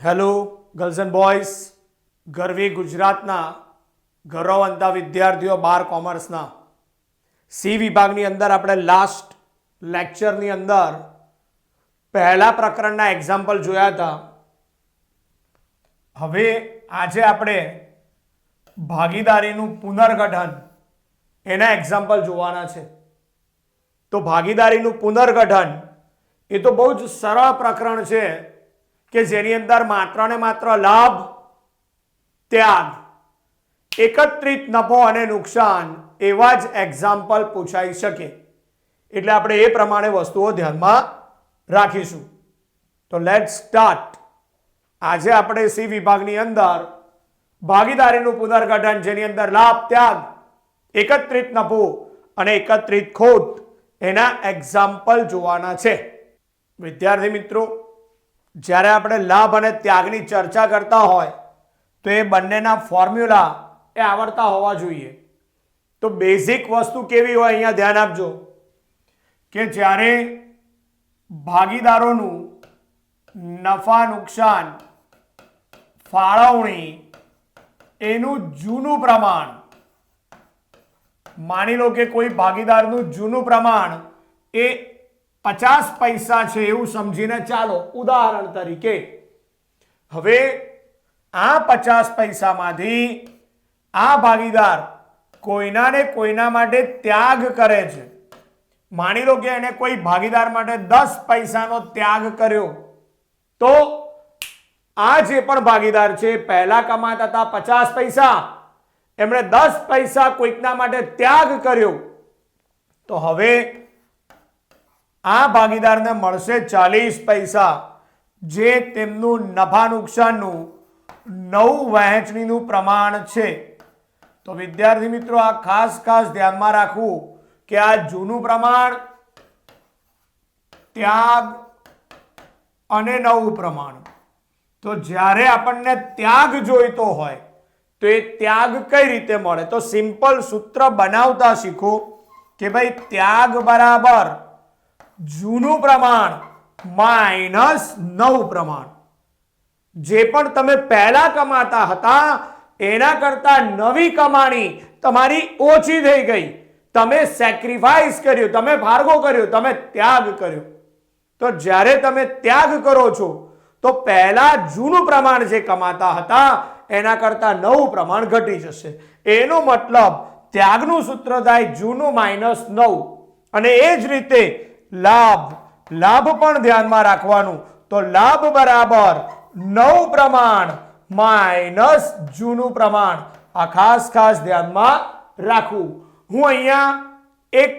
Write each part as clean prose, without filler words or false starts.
Hello girls and boys, ગરવી ગુજરાતના ગૌરવવંતા વિદ્યાર્થીઓ 12 કોમર્સના C વિભાગની અંદર આપણે લાસ્ટ લેક્ચરની અંદર પહેલા પ્રકરણના એક્ઝામ્પલ જોયા હતા. હવે આજે આપણે ભાગીદારીનું પુનર્ગઠન એના એક્ઝામ્પલ જોવાના છે. તો ભાગીદારીનું પુનર્ગઠન એ તો બહુ જ સરળ પ્રકરણ છે કે જેની અંદર માત્ર ને માત્ર લાભ, ત્યાગ, એકત્રિત નફો અને નુકસાન એવા જ એક્ઝામ્પલ પૂછાઈ શકે. એટલે આપણે એ પ્રમાણે વસ્તુઓ ધ્યાનમાં રાખીશું. તો લેટ્સ સ્ટાર્ટ. આજે આપણે સી વિભાગની અંદર ભાગીદારીનું પુનર્ગઠન જેની અંદર લાભ, ત્યાગ, એકત્રિત નફો અને એકત્રિત ખોટ એના એક્ઝામ્પલ જોવાના છે. વિદ્યાર્થી મિત્રો, જ્યારે આપણે લાભ અને ત્યાગની ચર્ચા કરતા હોય તો એ બંનેના ફોર્મ્યુલા એ આવડતા હોવા જોઈએ. તો બેઝિક વસ્તુ કેવી હોય અહીંયા ધ્યાન આપજો કે જ્યારે ભાગીદારોનું નફા નુકસાન ફાળવણી એનું જૂનું પ્રમાણ, માની લો કે કોઈ ભાગીદારનું જૂનું પ્રમાણ એ 50 પૈસા છે એવું સમજીને ચાલો, ઉદાહરણ તરીકે. હવે આ 50 પૈસામાંથી આ ભાગીદાર કોઈના ને કોઈના માટે ત્યાગ કરે છે. માની લો કે એને કોઈ ભાગીદાર માટે 10 પૈસાનો ત્યાગ કર્યો, તો આ જે પણ ભાગીદાર છે પહેલા કમાતા હતા 50 પૈસા, એમણે 10 પૈસા કોઈકના માટે ત્યાગ કર્યો, તો હવે આ ભાગીદારને મળશે 40 પૈસા, જે તેમનું નફા નુકસાનનું 9 વહેંચણીનું પ્રમાણ છે. તો વિદ્યાર્થી મિત્રો, આ ખાસ ધ્યાનમાં રાખવું કે આ જૂનું પ્રમાણ, ત્યાગ અને નવું પ્રમાણ. તો જ્યારે આપણને ત્યાગ જોઈતો હોય તો એ ત્યાગ કઈ રીતે મળે? તો સિમ્પલ સૂત્ર બનાવતા શીખો કે ભાઈ ત્યાગ બરાબર જૂનું પ્રમાણ માઇનસ નવું પ્રમાણ. જે પણ તમે પહેલા કમાતા હતા એના કરતા નવી કમાણી તમારી ઓછી થઈ ગઈ. તમે સેક્રિફાઈસ કર્યું, તમે ભાર્ગો કર્યો, તમે ત્યાગ કર્યો. તો જ્યારે તમે ત્યાગ કરો છો તો પહેલા જૂનું પ્રમાણ જે કમાતા હતા એના કરતા નવું પ્રમાણ ઘટી જશે. એનો મતલબ ત્યાગનું સૂત્ર થાય જૂનું માઇનસ નવું. અને એ જ રીતે લાભ પણ ધ્યાનમાં રાખવાનું. તો લાભ બરાબર નવું પ્રમાણ માઇનસ જૂનું પ્રમાણ. આ ખાસ ધ્યાનમાં રાખવું. હું અહીંયા એક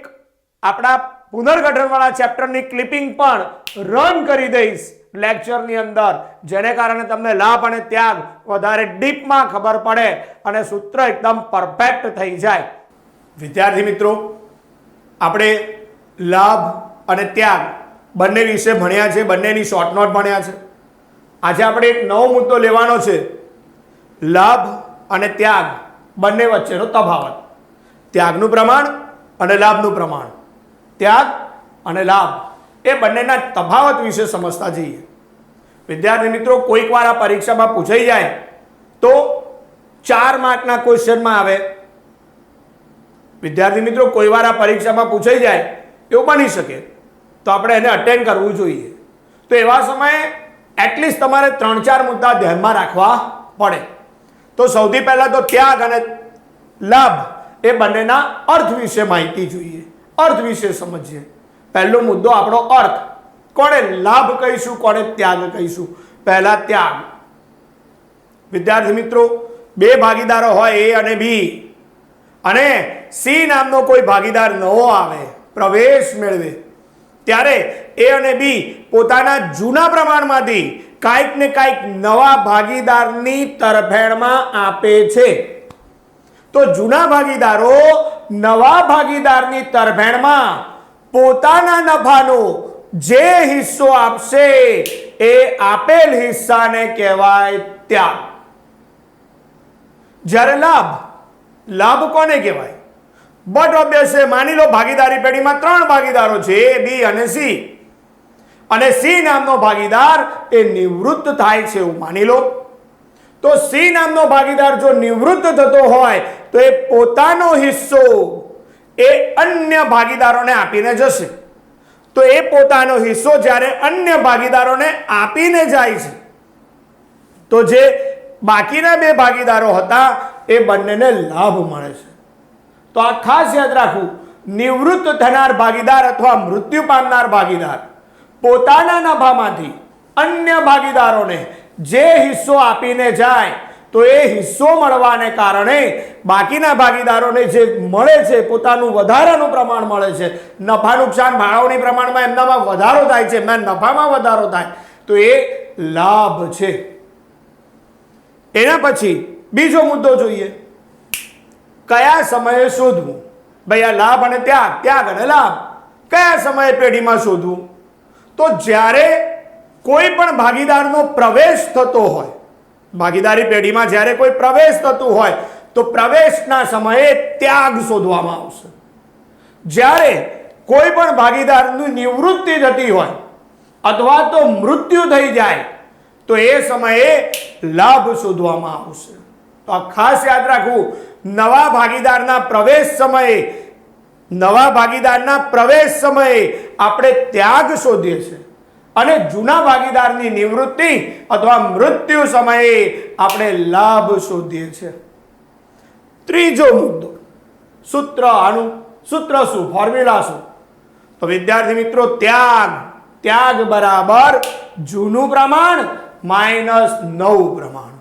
આપણા પુનર્ગઠન વાળા ચેપ્ટરની ક્લિપિંગ પણ રન કરી દઈશ લેક્ચરની અંદર, જેને કારણે તમને લાભ અને ત્યાગ વધારે ડીપમાં ખબર પડે અને સૂત્ર એકદમ પરફેક્ટ થઈ જાય. વિદ્યાર્થી મિત્રો, આપણે લાભ અને ત્યાગ બંને વિશે ભણ્યા છે, બંનેની શોર્ટ નોટ ભણ્યા છે. આજે આપણે એક નવો મુદ્દો લેવાનો છે, લાભ અને ત્યાગ બંને વચ્ચેનો તફાવત. ત્યાગનું પ્રમાણ અને લાભનું પ્રમાણ, ત્યાગ અને લાભ એ બંનેના તફાવત વિશે સમજતા જઈએ. વિદ્યાર્થી મિત્રો, કોઈક વાર આ પરીક્ષામાં પૂછાઈ જાય તો 4 માર્કના ક્વેશ્ચનમાં આવે. વિદ્યાર્થી મિત્રો, કોઈ વાર આ પરીક્ષામાં પૂછાઈ જાય એવું બની શકે, તો આપણે એને અટેન્ડ કરવું જોઈએ. તો એવા સમયે એટલીસ્ટ તમારે 3-4 મુદ્દા ધ્યાનમાં રાખવા પડે. તો સૌથી પહેલા તો ત્યાગ અને લાભ એ બંનેના અર્થ વિશે માહિતી જોઈએ, અર્થ વિશે સમજીએ. પહેલો મુદ્દો આપણો અર્થ. કોને લાભ કહીશું, કોને ત્યાગ કહીશું? પહેલા ત્યાગ. વિદ્યાર્થી મિત્રો, 2 ભાગીદારો હોય A અને B, અને C નામનો કોઈ ભાગીદાર નવો આવે, પ્રવેશ મેળવે, ત્યારે A અને B પોતાના જૂના પ્રમાણમાંથી કાંઈક ને કાંઈક નવા ભાગીદારની તરફેણમાં આપે છે. તો જૂના ભાગીદારો નવા ભાગીદારની તરફેણમાં પોતાના નફાનો જે હિસ્સો આપશે એ આપેલ હિસ્સાને કહેવાય ત્યાગ. જ્યારે લાભ કોને કહેવાય? બટ ઓબ્વિયસ છે. માની લો ભાગીદારી પેઢીમાં 3 ભાગીદારો છે, A, B અને C, અને સી નામનો ભાગીદાર એ નિવૃત્ત થાય છે એવું માની લો, તો સી નામનો ભાગીદાર જો નિવૃત્ત થતો હોય તો એ પોતાનો હિસ્સો એ અન્ય ભાગીદારોને આપીને જશે. તો એ પોતાનો હિસ્સો જ્યારે અન્ય ભાગીદારોને આપીને જાય છે તો જે બાકીના બે ભાગીદારો હતા એ બંનેને લાભ મળે છે. તો આ ખાસ યાદ રાખવું, નિવૃત્ત થનાર ભાગીદાર અથવા મૃત્યુ પામનાર ભાગીદાર પોતાના નફામાંથી અન્ય ભાગીદારોને જે હિસ્સો આપીને જાય તો એ હિસ્સો મળવાને કારણે બાકીના ભાગીદારોને જે મળે છે પોતાનું વધારાનું પ્રમાણ મળે છે, નફા નુકસાન ફાળવણી પ્રમાણમાં એમનામાં વધારો થાય છે, એમના નફામાં વધારો થાય, તો એ લાભ છે. એના પછી બીજો મુદ્દો જોઈએ, કયા સમયે શોધવું. ભાઈ આ લાભ અને ત્યાગ, ત્યાગ અને લાભ કયા સમયે પેઢીમાં શોધવું? તો જ્યારે કોઈ પણ ભાગીદારનો પ્રવેશ થતો હોય, ભાગીદારી પેઢીમાં જ્યારે કોઈ પ્રવેશ થતું હોય તો પ્રવેશના સમયે ત્યાગ શોધવામાં આવશે. જ્યારે કોઈ પણ ભાગીદારની નિવૃત્તિ થતી હોય અથવા તો મૃત્યુ થઈ જાય તો એ સમયે લાભ શોધવામાં આવશે. તો આ ખાસ યાદ રાખવું, નવા ભાગીદારના પ્રવેશ સમયે આપણે ત્યાગ શોધીએ છીએ અને જૂના ભાગીદારની નિવૃત્તિ અથવા મૃત્યુ સમયે આપણે લાભ શોધીએ છીએ. ત્રીજો મુદ્દો, સૂત્ર. આનું સૂત્ર શું, ફોર્મ્યુલા શું? તો વિદ્યાર્થી મિત્રો, ત્યાગ બરાબર જૂનું પ્રમાણ માઇનસ નવું પ્રમાણ.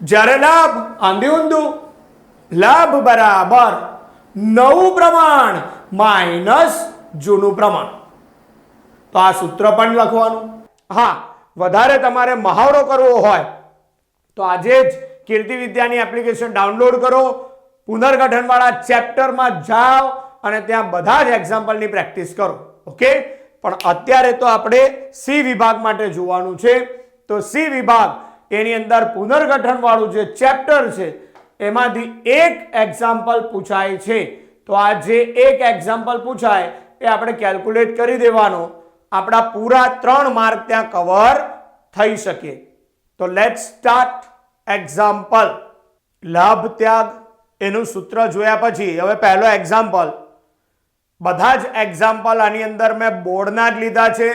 જ્યારે લાભ, આંધી ઊંધું, લાભ બરાબર નવું પ્રમાણ માઇનસ જૂનું પ્રમાણ. તો આ સૂત્ર પણ લખવાનું. હા, વધારે તમારે મહાવરો કરવો હોય તો આજે જ કીર્તિ વિદ્યાની એપ્લિકેશન ડાઉનલોડ કરો, પુનર્ગઠન વાળા ચેપ્ટરમાં જાઓ અને ત્યાં બધા જ એક્ઝામ્પલની પ્રેક્ટિસ કરો. ઓકે, પણ અત્યારે તો આપણે સી વિભાગ માટે જોવાનું છે. તો સી વિભાગ એની અંદર પુનર્ગઠન વાળું જે ચેપ્ટર છે એમાંથી એક એક્ઝામ્પલ પૂછાય છે. તો આ જે એક એક્ઝામ્પલ પૂછાય એ આપણે કેલ્ક્યુલેટ કરી દેવાનો, આપણા પૂરા 3 માર્ક ત્યાં કવર થઈ શકે. તો લેટ્સ સ્ટાર્ટ. એક્ઝામ્પલ, લાભ ત્યાગ એનું સૂત્ર જોયા પછી હવે પહેલો એક્ઝામ્પલ. બધા જ એક્ઝામ્પલ આની અંદર મેં બોર્ડના જ લીધા છે,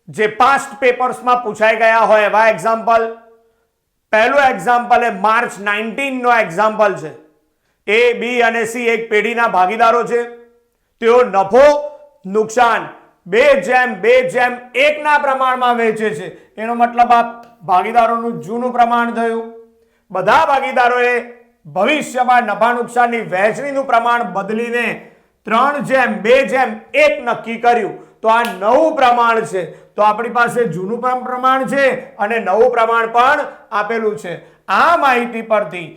જે પાસ્ટ પેપર્સમાં પૂછાઈ ગયા હોય એવા એક્ઝામ્પલ. પહેલો એક્ઝામ્પલ એ માર્ચ 19 નો એક્ઝામ્પલ છે. એ, બી અને સી એક પેઢીના ભાગીદારો છે. તેઓ નફો નુકસાન 2:2:1 ના પ્રમાણમાં વેચે છે. એનો મતલબ આ ભાગીદારોનું જૂનું પ્રમાણ થયું. બધા ભાગીદારોએ ભવિષ્યમાં નફા નુકસાનની વહેંચણીનું પ્રમાણ બદલીને 3:2:1 નક્કી કર્યું. તો આ નવું પ્રમાણ છે. તો આપણી પાસે જૂનું પ્રમાણ છે અને નવું પ્રમાણ પણ આપેલું છે. આ માહિતી પરથી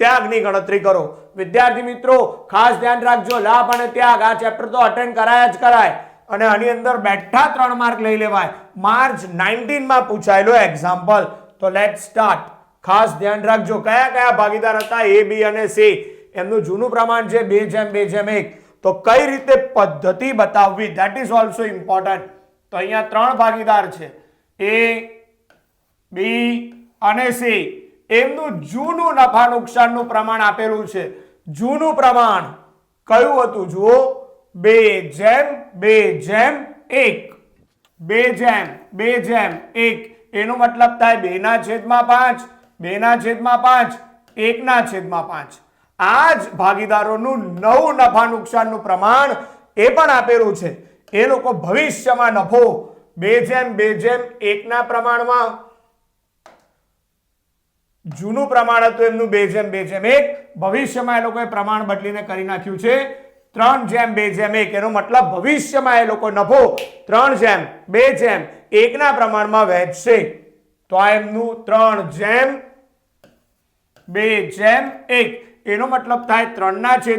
ત્યાગની ગણતરી કરો. વિદ્યાર્થી મિત્રો ખાસ ધ્યાન રાખજો, લાભ અને ત્યાગ આ ચેપ્ટર તો અટેન્ડ કરાય જ કરાય અને આની અંદર બેઠા 3 માર્ક લઈ લેવાય. માર્ચ 19 માં પૂછાયેલો એક્ઝામ્પલ. તો લેટ્સ સ્ટાર્ટ. ખાસ ધ્યાન રાખજો, કયા કયા ભાગીદાર હતા, એ, બી અને સી, એમનું જૂનું પ્રમાણ છે 2:2:1. તો કઈ રીતે પદ્ધતિ બતાવવી, ધેટ ઇઝ ઓલ્સો ઇમ્પોર્ટન્ટ. તો અહીંયા 3 ભાગીદાર છે, એ, બી અને સી. એમનું જૂનું નફા નુકસાનનું પ્રમાણ આપેલું છે. જૂનું પ્રમાણ કયું હતું જુઓ, 2:2:1. 2:2:1 એનો મતલબ થાય 2/5, 2/5, 1/5. આ જ ભાગીદારોનું નવું નફા નુકસાનનું પ્રમાણ એ પણ આપેલું છે. એ લોકો ભવિષ્યમાં નફો 2:2:1 ના પ્રમાણમાં, જૂનું પ્રમાણ હતું એમનું 2:2:1, ભવિષ્યમાં એ લોકોએ પ્રમાણ બદલીને કરી નાખ્યું છે 3:2:1. એનો મતલબ ભવિષ્યમાં એ લોકો નફો 3:2:1 ના પ્રમાણમાં વહેંચશે. તો આ એમનું 3:2:1. એનો મતલબ થાય 3/6,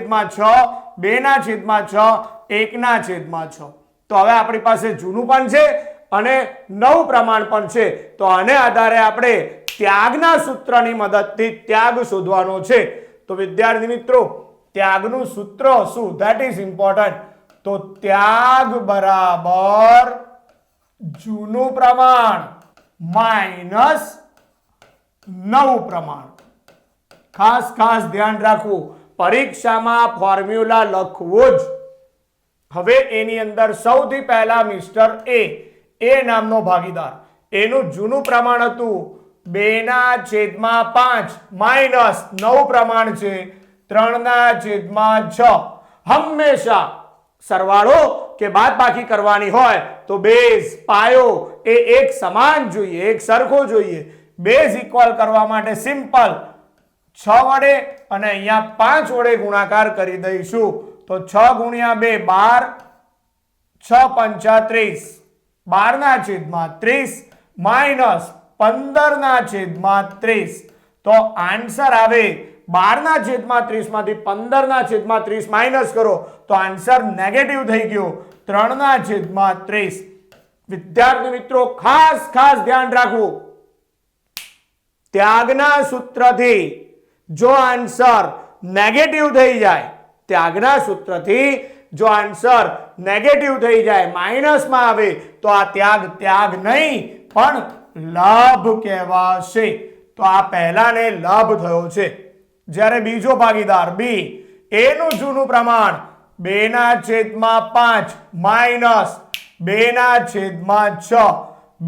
2/6, 1/6. તો હવે આપણી પાસે જૂનું પણ છે અને નવું પ્રમાણ પણ છે. તો આને આધારે આપણે ત્યાગના સૂત્રની મદદથી ત્યાગ શોધવાનો છે. તો વિદ્યાર્થી મિત્રો ત્યાગનું સૂત્ર શું, ધેટ ઇઝ ઇમ્પોર્ટન્ટ. તો ત્યાગ બરાબર જૂનું પ્રમાણ માઇનસ નવું પ્રમાણ. ખાસ ખાસ ધ્યાન રાખવું, પરીક્ષામાં ફોર્મ્યુલા લખવું જ. હવે એની અંદર સૌથી પહેલા મિસ્ટર એ નામનો ભાગીદાર, એનું જૂનું પ્રમાણ હતું 2/5 માઇનસ નવું પ્રમાણ છે 3/6. હંમેશા સરવાળો કે બાદબાકી કરવાની હોય તો બેઝ પાયો એ એક સમાન જોઈએ, એક સરખો જોઈએ. બેઝ ઇક્વલ કરવા માટે સિમ્પલ 6 વડે અને અહીંયા 5 વડે ગુણાકાર કરી દઈશું. તો 6 ગુણ્યા 2 12, 6 પંચા 30, 12/30 માઇનસ 15/30. તો આન્સર આવે 12/30 માંથી 15/30 માઇનસ કરો તો આન્સર નેગેટિવ થઈ ગયો 3/30. વિદ્યાર્થી મિત્રો ખાસ ખાસ ધ્યાન રાખવું, ત્યાગના સૂત્રથી જો આન્સર નેગેટિવ થઈ જાય, ત્યાગના સૂત્રથી જો આન્સર નેગેટિવ થઈ જાય, માઇનસમાં આવે તો આ ત્યાગ નહીં પણ લાભ કહેવાશે. તો આ પહેલાને લાભ થયો છે. જ્યારે બીજો ભાગીદાર બી, એનું જૂનું પ્રમાણ 2/5 માઇનસ 2/6.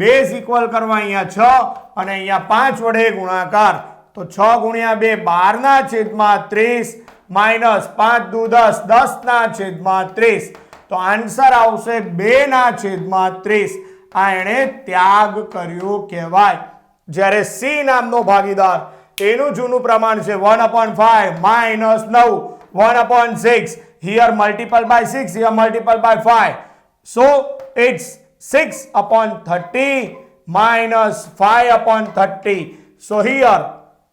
બેઝ ઇક્વલ કરવા અહીંયા 6 અને અહીંયા 5 વડે ગુણાકાર. તો 6 ગુણ્યા 2 12/30 માઇનસ 5 દુ 10, 10/30. તો આન્સર આવશે 2/30. આ એણે ત્યાગ કર્યો કહેવાય. જ્યારે સી નામનો ભાગીદાર, એનું જૂનું પ્રમાણ છે 1/5 minus 9, 1/6. here multiple by 6, here multiple by 5, so it's 6/30 minus 5/30. so here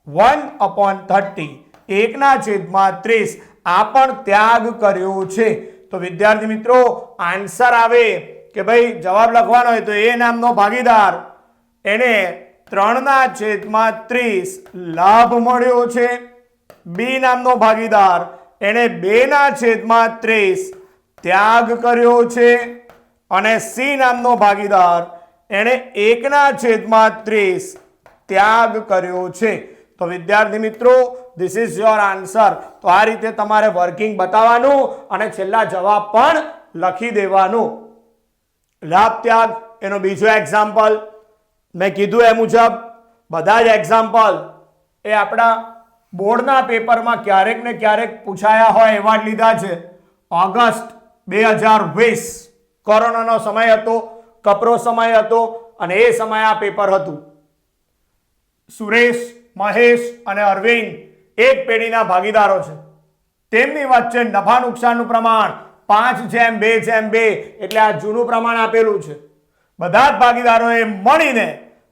1/30, 1/30. આ પણ ત્યાગ કર્યો છે. તો વિદ્યાર્થી મિત્રો આન્સર આવે કે ભાઈ જવાબ લખવાનો હોય તો એ નામનો ભાગીદાર, એને 3/30 લાભ મળ્યો છે. બી નામનો ભાગીદાર, એને 2/30 ત્યાગ કર્યો છે. અને સી નામનો ભાગીદાર, એને 1/30 ત્યાગ કર્યો છે. તો વિદ્યાર્થી મિત્રો ધીસ ઇઝ યોર આન્સર. તો આ રીતે તમારે વર્કિંગ બતાવવાનું અને છેલ્લા જવાબ પણ લખી દેવાનું. લાભ ત્યાગ એનો બીજો એક્ઝામ્પલ મેં કીધું એ મુજબ બધા જ એક્ઝામ્પલ એ આપણા બોર્ડના પેપરમાં ક્યારેક ને ક્યારેક પૂછાયા હોય એવા જ લીધા છે. ઓગસ્ટ 2020 કોરોનાનો સમય હતો, કપરો સમય હતો અને એ સમયે આ પેપર હતું. સુરેશ, મહેશ અને અરવિંદ એક પેઢીના ભાગીદારો છે. તેમની વચ્ચે નફા નુકસાનનું પ્રમાણ 5:2:2 એટલે આ જૂનું પ્રમાણ આપેલું છે. બધા જ ભાગીદારોએ મળીને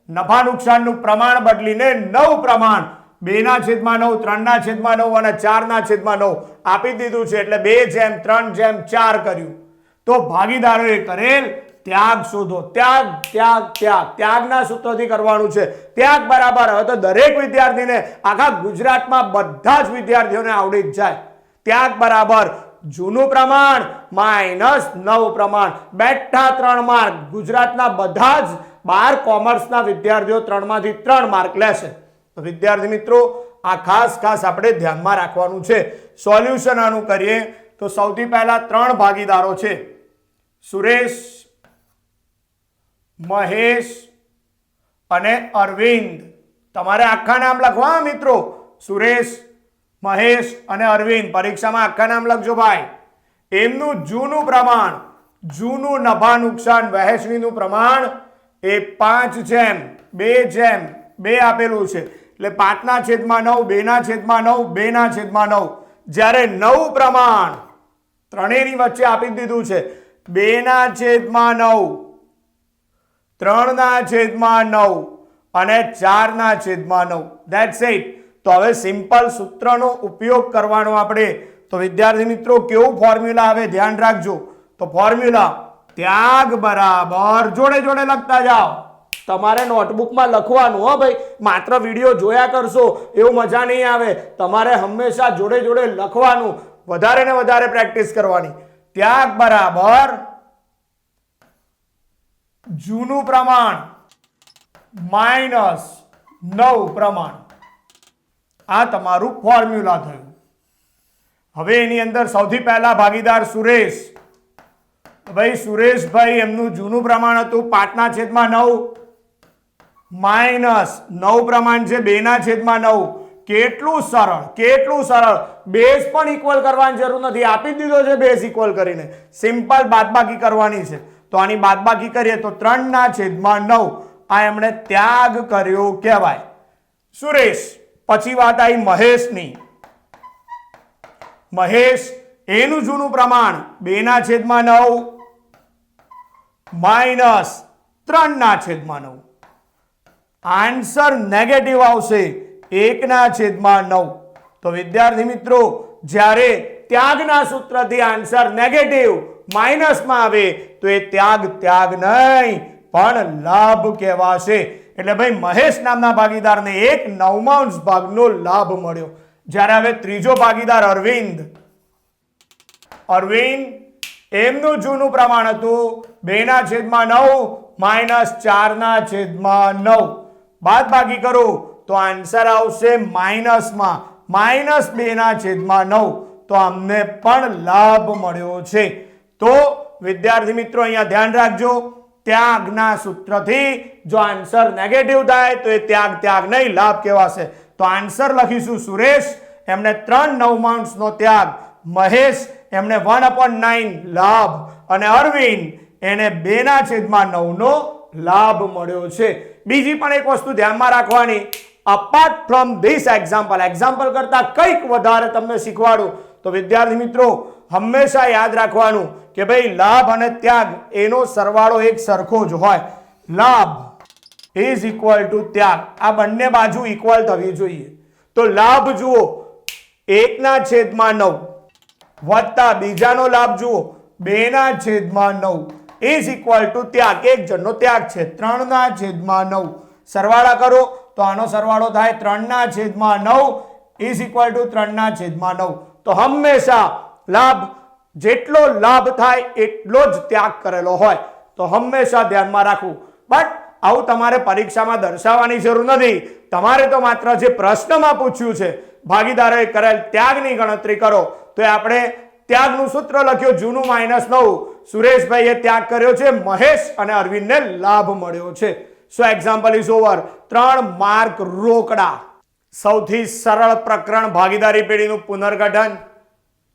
નફા નુકસાનનું પ્રમાણ બદલીને નવું પ્રમાણ 2/9, 3/9 અને 4/9 આપી દીધું છે. એટલે 2:3:4 કર્યું. તો ભાગીદારોએ કરેલ ત્યાગ શોધો. ત્યાગના સૂત્રથી કરવાનું છે. ત્યાગ બરાબર, હવે તો દરેક વિદ્યાર્થીને આખા ગુજરાતમાં બધા જ વિદ્યાર્થીઓને આવડી જ જાય. ત્યાગ બરાબર જૂનું પ્રમાણ માઇનસ નવું પ્રમાણ. બેઠા 3 માર્ક. ગુજરાતના બધા જ 12 કોમર્સના વિદ્યાર્થીઓ 3માંથી 3 માર્ક લેશે. તો વિદ્યાર્થી મિત્રો આ ખાસ આપણે ધ્યાનમાં રાખવાનું છે. સોલ્યુશન આનું કરીએ તો સૌથી પહેલા 3 ભાગીદારો છે, સુરેશ, મહેશ અને અરવિંદ. તમારે આખા નામ લખવા મિત્રો, સુરેશ, મહેશ અને અરવિંદ. પરીક્ષામાં આખા નામ લખજો ભાઈ. એમનું જૂનું પ્રમાણ, જૂનું નફા નુકસાન વહેંચણીનું પ્રમાણ એ 5:2:2 આપેલું છે. એટલે 5/9, 2/9, 2/9. જ્યારે નવું પ્રમાણ ત્રણેયની વચ્ચે આપી દીધું છે 2/9, 3/9 અને 4/9. That's it. તો હવે સિમ્પલ સૂત્રનો ઉપયોગ કરવાનો આપણે. તો વિદ્યાર્થી મિત્રો કેવું ફોર્મ્યુલા આવે ધ્યાન રાખજો. તો ફોર્મ્યુલા ત્યાગ બરાબર જોડે જોડે લખતા જાઓ. તમારે નોટબુકમાં લખવાનું હો ભાઈ, માત્ર વિડીયો જોયા કરશો એવું મજા નહીં આવે. તમારે હંમેશા જોડે જોડે લખવાનું, વધારે ને વધારે પ્રેક્ટિસ કરવાની. ત્યાગ બરાબર જૂનું પ્રમાણ માઇનસ નવું પ્રમાણ. આ તમારું ફોર્મ્યુલા થયું. હવે એની અંદર સૌથી પહેલા ભાગીદાર સુરેશ. ભાઈ સુરેશભાઈ એમનું જૂનું પ્રમાણ હતું 5/9 માઇનસ નવું પ્રમાણ છે 2/9. કેટલું સરળ. બેઝ પણ ઇક્વલ કરવાની જરૂર નથી, આપી દીધો છે બેઝ ઇક્વલ કરીને. સિમ્પલ બાદબાકી કરવાની છે. તો આની બાદબાકી કરીએ તો 3/9. આ એમણે ત્યાગ કર્યો કહેવાય. સુરેશ. પછી વાત આવી મહેશની. મહેશ એનું જૂનું પ્રમાણ 2/9 માઇનસ 3/9. આન્સર નેગેટિવ આવશે 1/9. તો વિદ્યાર્થી મિત્રો જ્યારે ત્યાગના સૂત્રથી આન્સર નેગેટિવ માઇનસમાં આવે તો એ ત્યાગ નહીં પણ લાભ કહેવાશે. એટલે ભાઈ મહેશ નામના ભાગીદારને 1/9 ભાગનો લાભ મળ્યો. જ્યારે હવે ત્રીજો ભાગીદાર અરવિંદ એમનું જૂનું પ્રમાણ હતું 2/9 માઇનસ 4/9. બાદબાકી કરો તો આન્સર આવશે માઇનસમાં -2/9. તો અમને પણ લાભ મળ્યો છે. તો વિદ્યાર્થી મિત્રો અહીંયા ધ્યાન રાખજો, ત્યાગના સૂત્રથી જો આન્સર નેગેટિવ થાય તો એ ત્યાગ નહીં લાભ કહેવાશે. તો આન્સર લખીશું સુરેશ એમને 3/9 નો ત્યાગ, મહેશ એમને 1/9 લાભ અને અરવિંદ એને 2/9 નો લાભ મળ્યો છે. બીજી પણ એક વસ્તુ ધ્યાનમાં રાખવાની, અપાર્ટ ફ્રોમ ધીસ એક્ઝામ્પલ કરતા કંઈક વધારે તમને શીખવાડું તો વિદ્યાર્થી મિત્રો હંમેશા યાદ રાખવાનું કે ભાઈ લાભ અને ત્યાગ એનો સરવાળો એક સરખો જ હોય. લાભ ઇઝ ઇક્વલ ટુ ત્યાગ, આ બંને બાજુ ઇક્વલ થવી જોઈએ. તો લાભ જુઓ 1/9 વત્તા બીજાનો લાભ જુઓ 2/9 ઇઝ ઇક્વલ ટુ ત્યાગ, એક જણનો ત્યાગ છે 3/9. સરવાળા કરો તો આનો સરવાળો થાય 3/9 ઇઝ ઇક્વલ ટુ 3/9. તો હંમેશા લાભ જેટલો લાભ થાય એટલો જ ત્યાગ કરેલો હોય. તો હંમેશા ધ્યાનમાં રાખવું. બટ આવું તમારે પરીક્ષામાં દર્શાવવાની જરૂર નથી. તમારે તો માત્ર જે પ્રશ્નમાં પૂછ્યું છે ભાગીદારોએ કરેલ ત્યાગની ગણતરી કરો. તો આપણે ત્યાગનું સૂત્ર લખ્યું જૂનું -9. સુરેશભાઈએ ત્યાગ કર્યો છે, મહેશ અને અરવિંદને લાભ મળ્યો છે. સો એક્ઝામ્પલ ઇઝ ઓવર. 3 માર્ક રોકડા. સૌથી સરળ પ્રકરણ ભાગીદારી પેઢીનું પુનર્ગઠન.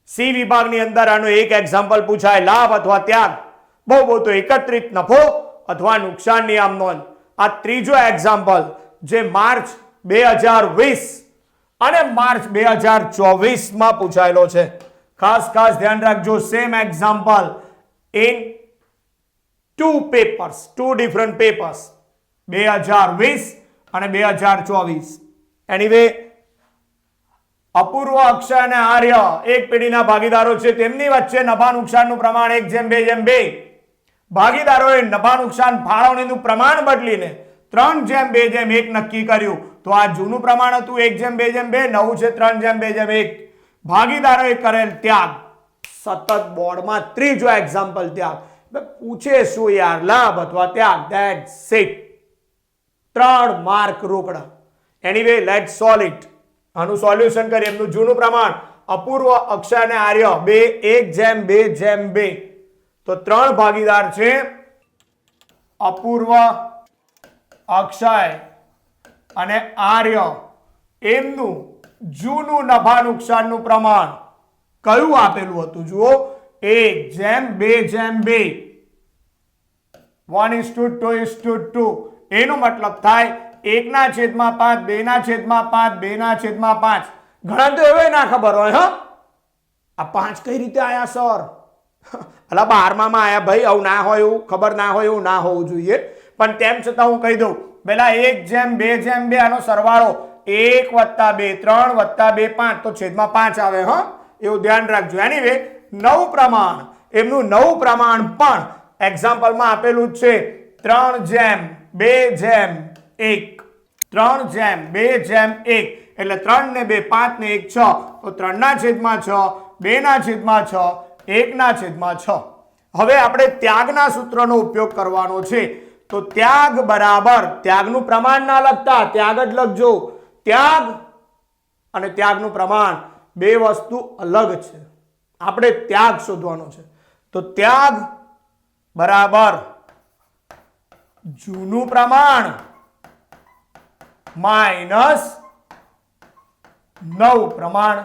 સી વિભાગની અંદર આનું એક એક્ઝામ્પલ પૂછાય, લાભ અથવા ત્યાગ. બહુ તો એકત્રિત નફો અથવા નુકસાનની આમ નોંધ. આ ત્રીજો એક્ઝામ્પલ જે માર્ચ 2020 અને માર્ચ 2024 માં પૂછાયેલો છે. ખાસ ધ્યાન રાખજો. Same example in 2 different papers 2020 અને 2024. એનીવે અપૂર્વ, અક્ષય અને આર્ય એક પેઢીના ભાગીદારો છે. તેમની વચ્ચે નફા નુકસાનનું પ્રમાણ 1:2:2. ભાગીદારોએ નફા નુકસાન ફાળવણીનું પ્રમાણ બદલીને 3:2:1 નક્કી કર્યું. તો આ જૂનું પ્રમાણ હતું 1:2:2, નવું છે 3:2:1. ભાગીદારોએ કરેલ ત્યાગ. સતત બોર્ડમાં ત્રીજો એક્ઝામ્પલ ત્યાગ. પૂછે શું યાર, લાભ અથવા ત્યાગ, ધેટ્સ ઇટ. 3 માર્ક રોકડા. Anyway let's solve it. આનું સોલ્યુશન કરીએ. એમનું જૂનું પ્રમાણ અપૂર્વ, અક્ષય અને આર્ય 1:2:2. તો 3 ભાગીદાર છે, અપૂર્વ, અક્ષય અને આર્ય. એમનું જૂનું નફા નુકસાનનું પ્રમાણ કયું આપેલું હતું જુઓ, 1:2:2. 1:2:2. એનો મતલબ થાય 1/5, 2/5, 2/5. ઘણા તો એવે ના ખબર હોય. આ 5 કઈ રીતે આયા સર? અલા 12માં આયા ભાઈ. આવું ના હોય, એવું ખબર ના હોય, એવું ના હોવું જોઈએ. પણ તેમ છતાં હું કહી દઉં, પેલા 1:2:2 આનો સરવાળો 1 + 2 3 + 2 5 તો છેદમાં 5 આવે. એવું ધ્યાન રાખજો. એનીવે નવું પ્રમાણ, એમનું નવું પ્રમાણ પણ એક્ઝામ્પલમાં આપેલું જ છે 3:2:1. 3:2:1 એટલે 3 ને 2 5 ને 1 6. તો 3/6, 2/6 1/6. હવે આપણે ત્યાગના સૂત્રનો ઉપયોગ કરવાનો છે. તો ત્યાગ બરાબર, ત્યાગનું પ્રમાણ ના લખતા, ત્યાગ જ લખજો. ત્યાગ અને ત્યાગનું પ્રમાણ બે વસ્તુ અલગ છે. આપણે ત્યાગ શોધવાનો છે. તો ત્યાગ બરાબર જૂનું પ્રમાણ માઇનસ નવું પ્રમાણ.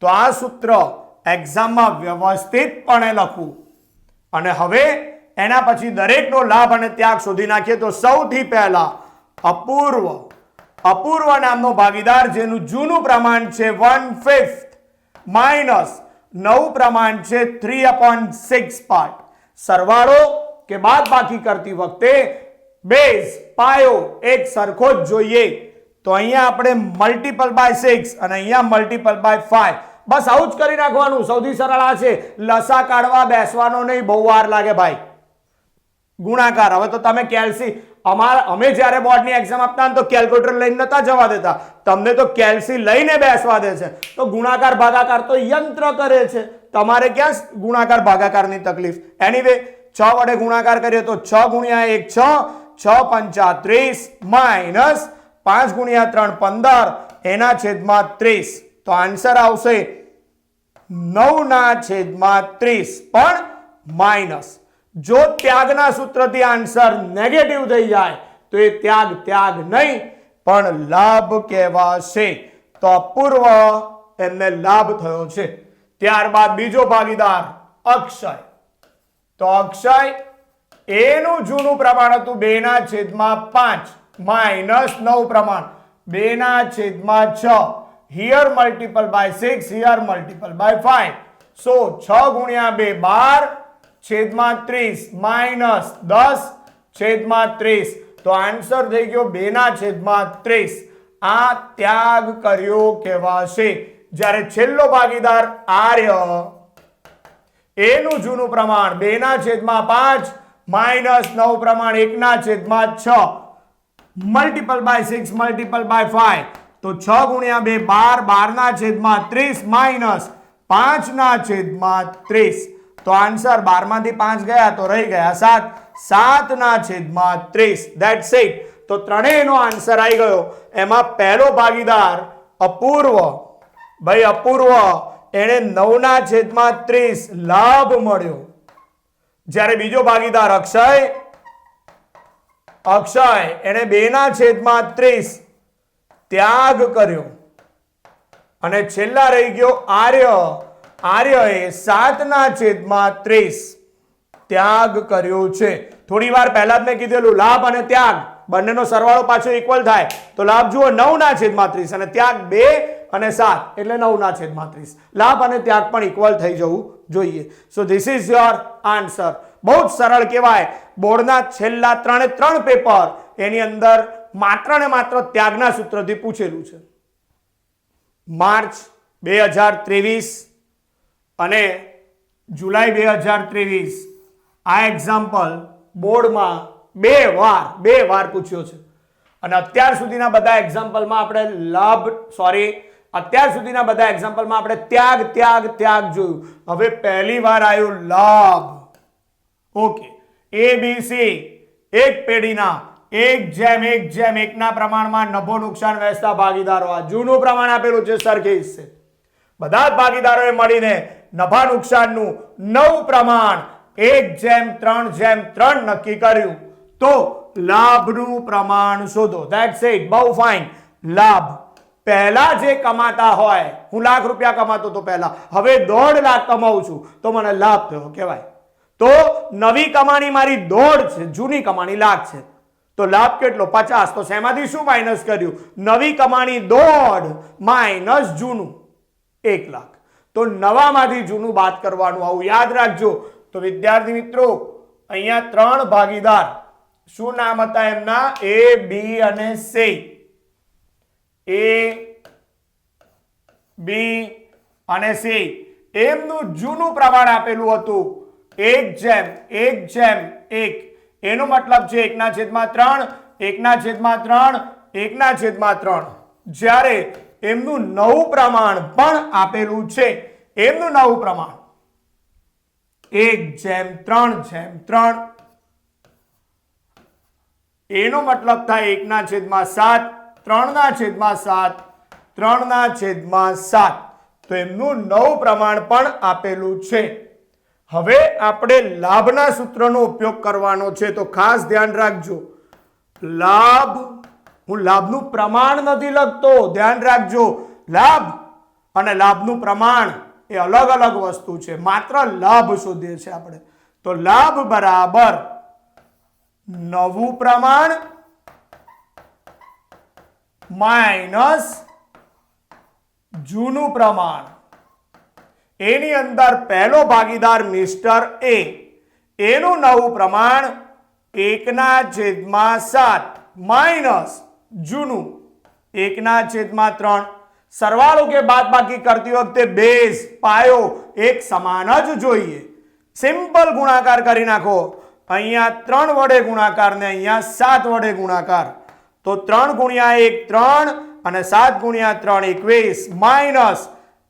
તો આ સૂત્ર એક્ઝામમાં વ્યવસ્થિતપણે લખવું અને હવે એના પછી દરેકનો લાભ અને ત્યાગ શોધી નાખીએ. તો સૌથી પહેલા અપૂર્વ નામનો ભાગીદાર જેનું જૂનું પ્રમાણ છે 1/5 માઇનસ નવું પ્રમાણ છે 3/6 પાર્ટ. સરવાળો કે બાદબાકી કરતી વખતે બેઝ પાયો એક સરખો જ જોઈએ. તો અહીંયા આપણે મલ્ટીપલ બાય 6 અને અહીંયા મલ્ટીપલ બાય 5. બસ આવું જ કરી નાખવાનું. સૌથી સરળ આ છે. લસા કાઢવા બેસવાનો નહીં, બહુ વાર લાગે ભાઈ. ગુણાકાર, હવે તો તમે કેલ્સી, અમે જ્યારે બોર્ડની એક્ઝામ આપતા તો કેલ્ક્યુલેટર લઈને નતા જવા દેતા. તમને તો કેલ્સી લઈને બેસવા દે છે. તો ગુણાકાર ભાગાકાર તો યંત્ર કરે છે. તમારે ક્યાં ગુણાકાર ભાગાકારની તકલીફ? એનીવે 6 વડે ગુણાકાર કરીએ તો 6 ગુણ્યા 1 6, 6 પંચા 30 માઇનસ 5 ગુણ્યા 3 15 એના છેદમાં 30. તો આન્સર આવશે 9/30 પણ માઇનસ. જો ત્યાગના સૂત્રથી આન્સર નેગેટિવ થઈ જાય તો એ ત્યાગ નહીં પણ લાભ કહેવાશે. તો અપૂર્વ એમને લાભ થયો છે. ત્યારબાદ બીજો ભાગીદાર અક્ષય. તો અક્ષય એનું જૂનું પ્રમાણ હતું 2/5 માઇનસ નવું પ્રમાણ 2/6. here multiple by 6, here multiple by 5. so 6 ગુણ્યા 2 12 છેદમાં 30 માઇનસ 10 છેદમાં 30. તો આન્સર થઈ ગયો 2/30. આ ત્યાગ કર્યો કહેવાશે. જ્યારે છેલ્લો ભાગીદાર આર્ય એનું જૂનું પ્રમાણ 2/5 માઇનસ નવું પ્રમાણ 1/6 મલ્ટીપલ બાય 6 મલ્ટીપલ બાય 5. તો 6 ગુણ્યા 2 12 12/30 માઇનસ 5/30. તો આન્સર 12 માંથી 5 ગયા તો રહી ગયા 7, 7/30. That's it. તો ત્રણેયનો આન્સર આવી ગયો. એમાં પહેલો ભાગીદાર અપૂર્વ, ભાઈ અપૂર્વ એને 9/30 લાભ મળ્યો. જ્યારે બીજો ભાગીદાર અક્ષય એને 2/30 ત્યાગ કર્યો. અને છેલ્લા રહી ગયો આર્યએ 7/30 ત્યાગ કર્યો છે. થોડી વાર પહેલા જ મેં કીધેલું લાભ અને ત્યાગ બંનેનો સરવાળો પાછો ઇક્વલ થાય. તો લાભ જુઓ 9/30 અને ત્યાગ 2 અને 7 એટલે 9/30. લાભ અને ત્યાગ પણ ઇક્વલ થઈ જવું જોઈએ. So this is your answer. બહુ જ સરળ કહેવાય. બોર્ડના છેલ્લા 3 પેપર એની અંદર માત્ર ને માત્ર ત્યાગના સૂત્રથી પૂછેલું છે. માર્ચ 2023 અને જુલાઈ 2023 આ એક્ઝામ્પલ બોર્ડમાં બે વાર પૂછ્યો છે. અને અત્યાર સુધીના બધા એક્ઝામ્પલમાં આપણે ત્યાગ જોયું. હવે પહેલી વાર આવ્યું લાભ. ઓકે, ABC એક પેઢીના 1:1 ના પ્રમાણમાં નફો નુકસાન વહેંચતા ભાગીદારો. આ જૂનું પ્રમાણ આપેલું છે સરખી હિસ્સે. બધા જ ભાગીદારોએ મળીને નફા નુકસાનનું નવું પ્રમાણ 1:3:3 નક્કી કર્યું. તો લાભનું પ્રમાણ શોધો. That's it. બહુ ફાઇન. લાભ પહેલા જે કમાતા હોય, હું લાખ રૂપિયા કમાતો તો પહેલા, હવે 1.5 લાખ કમાઉં છું તો મને લાભ થયો કહેવાય. તો નવી કમાણી મારી 1.5 છે, જૂની કમાણી લાખ છે. તો લાભ કેટલો? 50. તો શેમાંથી શું માઇનસ કર્યું? નવી કમાણી 1.5 માઇનસ જૂનું 1 લાખ. તો નવામાંથી જૂનું બાદ કરવાનું. આવું યાદ રાખજો. તો વિદ્યાર્થી મિત્રો અહીંયા 3 ભાગીદાર, શું નામ હતા એમના? A, B અને C. A, B અને C એમનું જૂનું પ્રમાણ આપેલું હતું 1:1:1. એનો મતલબ છે 1/3 1/3 1/3. જ્યારે એમનું નવું પ્રમાણ પણ આપેલું છે. એમનું નવું પ્રમાણ 1/3/3 એનો મતલબ થાય 1/7 3/7 3/7 તો એમનું નવું પ્રમાણ પણ આપેલું છે. હવે આપણે લાભના સૂત્રનો ઉપયોગ કરવાનો છે તો ખાસ ધ્યાન રાખજો. લાભ, હું લાભનું પ્રમાણ નથી લખતો, ધ્યાન રાખજો. લાભ અને લાભનું પ્રમાણ એ અલગ અલગ વસ્તુ છે. માત્ર લાભ શોધીએ છીએ આપણે. તો લાભ બરાબર નવું પ્રમાણ માઇનસ જૂનું પ્રમાણ. એની અંદર પહેલો ભાગીદાર મિસ્ટર એ, એનું નવું પ્રમાણ 1/7 માઇનસ જૂનું 1/3. સરવાળો કે બાદબાકી કરતી વખતે બેઝ પાયો એક સમાન જ જોઈએ. સિમ્પલ ગુણાકાર કરી નાખો. અહીંયા 3 વડે ગુણાકાર ને અહીંયા 7 વડે ગુણાકાર. તો 3 × 1 3 અને 7 × 3 21 માઇનસ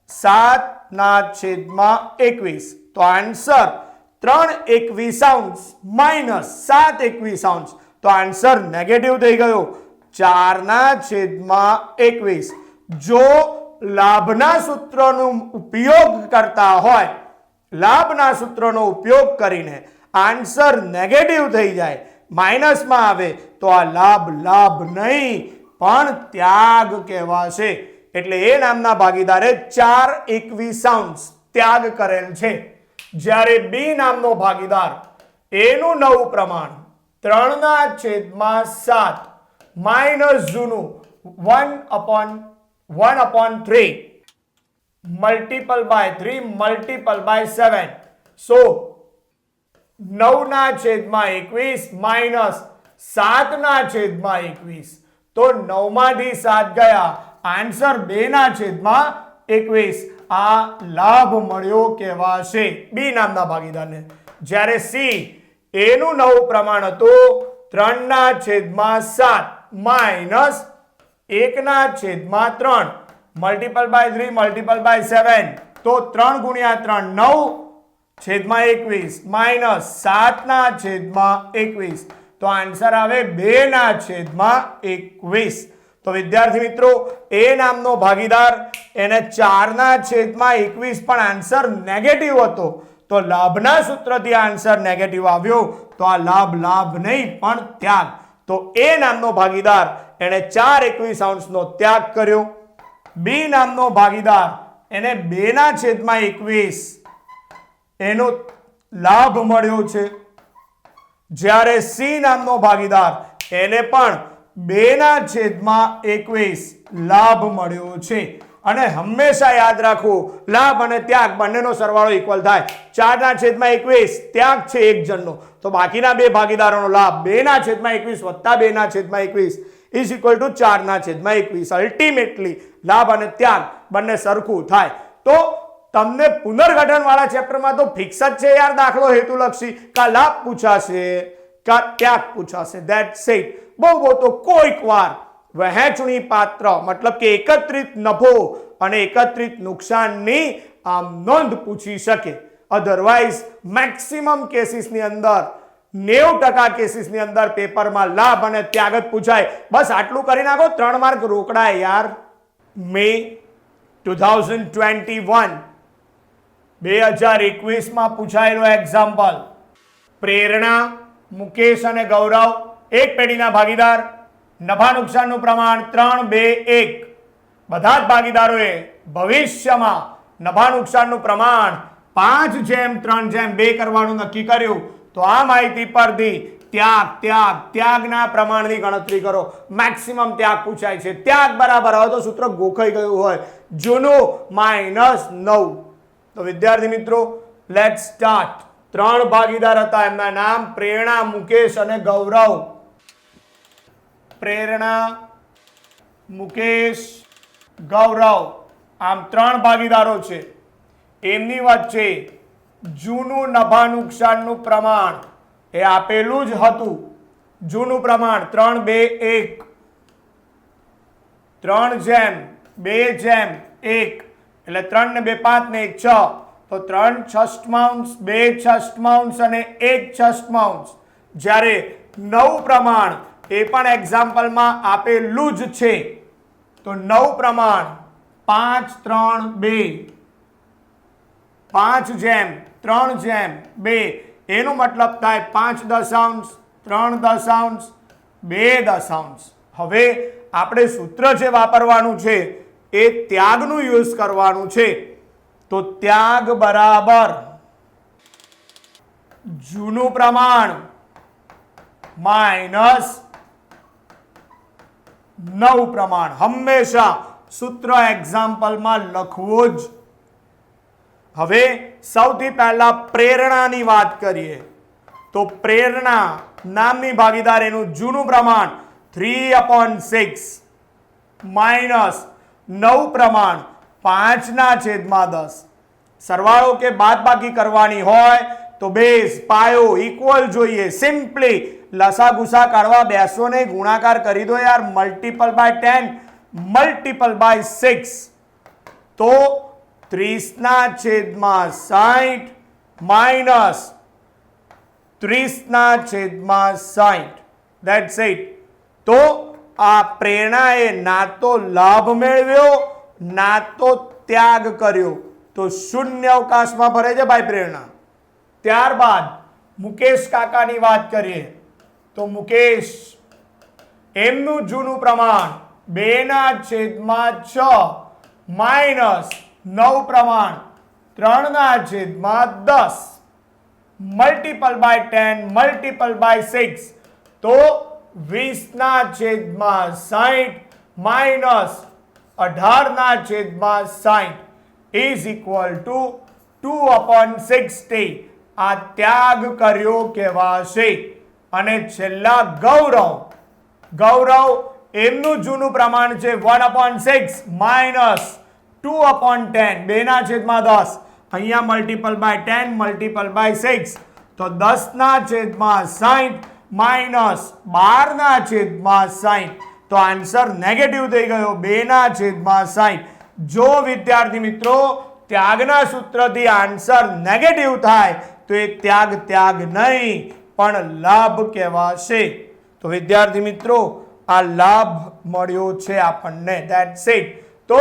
7/21. તો આન્સર 3/21 માઇનસ 7/21. તો આન્સર નેગેટિવ થઈ ગયો 4/21. જો લાભના સૂત્રનો ઉપયોગ કરતા હોય, લાભના સૂત્રનો ઉપયોગ કરીને આન્સર નેગેટિવ થઈ જાય, માઇનસમાં આવે, તો આ લાભ લાભ નહીં પણ ત્યાગ કહેવાશે. એટલે એ નામના ભાગીદારે 4/21 ત્યાગ કરેલ છે. જ્યારે બી નામનો ભાગીદાર, એનું નવું પ્રમાણ 3/7 માઇનસ જૂનું 1/3 multiple by 3 multiple by 7. So 9/21 minus 7/21. તો 9 માંથી 7 ગયા, આન્સર 2/21. આ લાભ મળ્યો કહેવાશે બી નામના ભાગીદારને. જ્યારે સી, એનું નવું પ્રમાણ હતું 3/7 minus 1/3 multiple by 3 multiple by 7. તો 3 × 3 9/21 માઇનસ 7/21. તો આન્સર આવે 2/21. તો વિદ્યાર્થી મિત્રો, એ નામનો ભાગીદાર, એને 4/21 પણ આન્સર નેગેટિવ હતો. તો લાભના સૂત્રથી આન્સર નેગેટિવ આવ્યો. તો આ લાભ લાભ નહીં પણ ત્યાગ. તો એ નામનો ભાગીદાર, એને 4/21 નો ત્યાગ કર્યો. બી નામનો ભાગીદાર, એને 2/21 એનો લાભ મળ્યો છે. જ્યારે સી નામનો ભાગીદાર, એને પણ 2/21 લાભ મળ્યો છે. અને હંમેશા યાદ રાખો, લાભ અને ત્યાગ બંનેનો સરવાળો ઇક્વલ થાય. 4/21 ત્યાગ છે એક જણનો, તો બાકીના બે ભાગીદારોનો લાભ 2/21 વત્તા 2/21 ઇઝ ઇક્વલ ટુ 4/21. અલ્ટિમેટલી લાભ અને ત્યાગ બંને સરખું થાય. તો તમને પુનર્ગઠન વાળા ચેપ્ટરમાં તો ફિક્સ જ છે યાર, દાખલો હેતુલક્ષી, કા લાભ પૂછાશે કા ત્યાગ પૂછાશે. That's it. બહુ તો કોઈક વાર વહેંચણી પાત્ર મતલબ કે એકત્રિત નફો અને એકત્રિત નુકસાનની આમ નોંધ પૂછી શકે. અધરવાઇઝ મેક્સિમમ કેસીસની અંદર 90% કેસીસની અંદર પેપરમાં લાભ અને ત્યાગ જ પૂછાય. બસ આટલું કરી નાખો, 3 માર્ક રોકડા યાર. મે 2021 2021 પૂછાયેલો એક્ઝામ્પલ. પ્રેરણા, મુકેશ અને ગૌરવ એક પેઢીના ભાગીદાર. નફા નુકસાનનું પ્રમાણ 3/2/1. બધા જ ભાગીદારોએ ભવિષ્યમાં નફા નુકસાનનું પ્રમાણ 5/3/2 કરવાનું નક્કી કર્યું. તો આ માહિતી પરથી ત્યાગના પ્રમાણની ગણતરી કરો. મેક્સિમમ ત્યાગ પૂછાય છે. ત્યાગ બરાબર, હવે તો સૂત્ર ગોખાઈ ગયું હોય, જૂનું -9. તો વિદ્યાર્થી મિત્રો, લેટ્સ સ્ટાર્ટ. 3 ભાગીદાર હતા, એમના નામ પ્રેરણા, મુકેશ અને ગૌરવ. પ્રેરણા, મુકેશ, ગૌરવ, આમ 3 ભાગીદારો છે. એમની વચ્ચે જૂનું નફા નુકસાનનું પ્રમાણ એ આપેલું જ હતું. જૂનું પ્રમાણ 3/2/1. 3/2/1 એટલે 3 ને 2 5 ને 1 6. તો 3 છઠ્ઠાંશ 2 છઠ્ઠાંશ અને 1 છઠ્ઠાંશ. જ્યારે 9 પ્રમાણ એ પણ એક્ઝામ્પલમાં આપેલું જ છે. તો 9 પ્રમાણ 5 3 2 5:3:2 એનો મતલબ થાય 5 દશાંશ 3 દશાંશ 2 દશાંશ. હવે આપણે સૂત્ર જે વાપરવાનું છે એ ત્યાગનું યુઝ કરવાનું છે. તો ત્યાગ બરાબર જૂનું પ્રમાણ માઇનસ 9 પ્રમાણ. હંમેશા સૂત્ર એક્ઝામ્પલમાં લખવું જ. હવે સૌથી પહેલા પ્રેરણાની વાત કરીએ તો પ્રેરણા નામની ભાગીદાર એનું જૂનું પ્રમાણ 3/6 માઇનસ 9 પ્રમાણ 5/10. સરવાળો કે બાદબાકી કરવાની હોય તો બેઝ પાયો ઇક્વલ જોઈએ. સિમ્પલી લસા ગુસા કાઢવા બેસો ને ગુણાકાર કરી દો યાર. મલ્ટીપલ બાય 10 મલ્ટીપલ બાય 6 તો 30/60 માઇનસ 30/60. That's it. તો આ પ્રેરણાએ ના તો લાભ મેળવ્યો ના તો ત્યાગ કર્યો. તો શૂન્ય અવકાશમાં ભરે છે ભાઈ પ્રેરણા. ત્યારબાદ મુકેશ કાકાની વાત કરીએ તો મુકેશ એમનું જૂનું પ્રમાણ 2/6 માઇનસ 9 પ્રમાણ 3/10 મલ્ટીપલ બાય 10 મલ્ટીપલ બાય 6 તો 20/60 માઇનસ 18/60 ઇઝ ઇક્વલ ટુ 2/60. આ ત્યાગ કર્યો કહેવાશે. અને છેલ્લા ગૌરવ એમનું જૂનું પ્રમાણ છે 1/6 માઇનસ 2/10 2/10. અહીંયા મલ્ટીપલ બાય 10 મલ્ટીપલ બાય 6 તો 10/60 માઇનસ 12/60. તો આન્સર નેગેટિવ થઈ ગયો 2/60. જો વિદ્યાર્થી મિત્રો ત્યાગના સૂત્રથી આન્સર નેગેટિવ થાય તો એ ત્યાગ નહીં પણ લાભ કહેવાશે. તો વિદ્યાર્થી મિત્રો આ લાભ મળ્યો છે આપણને. That's it. તો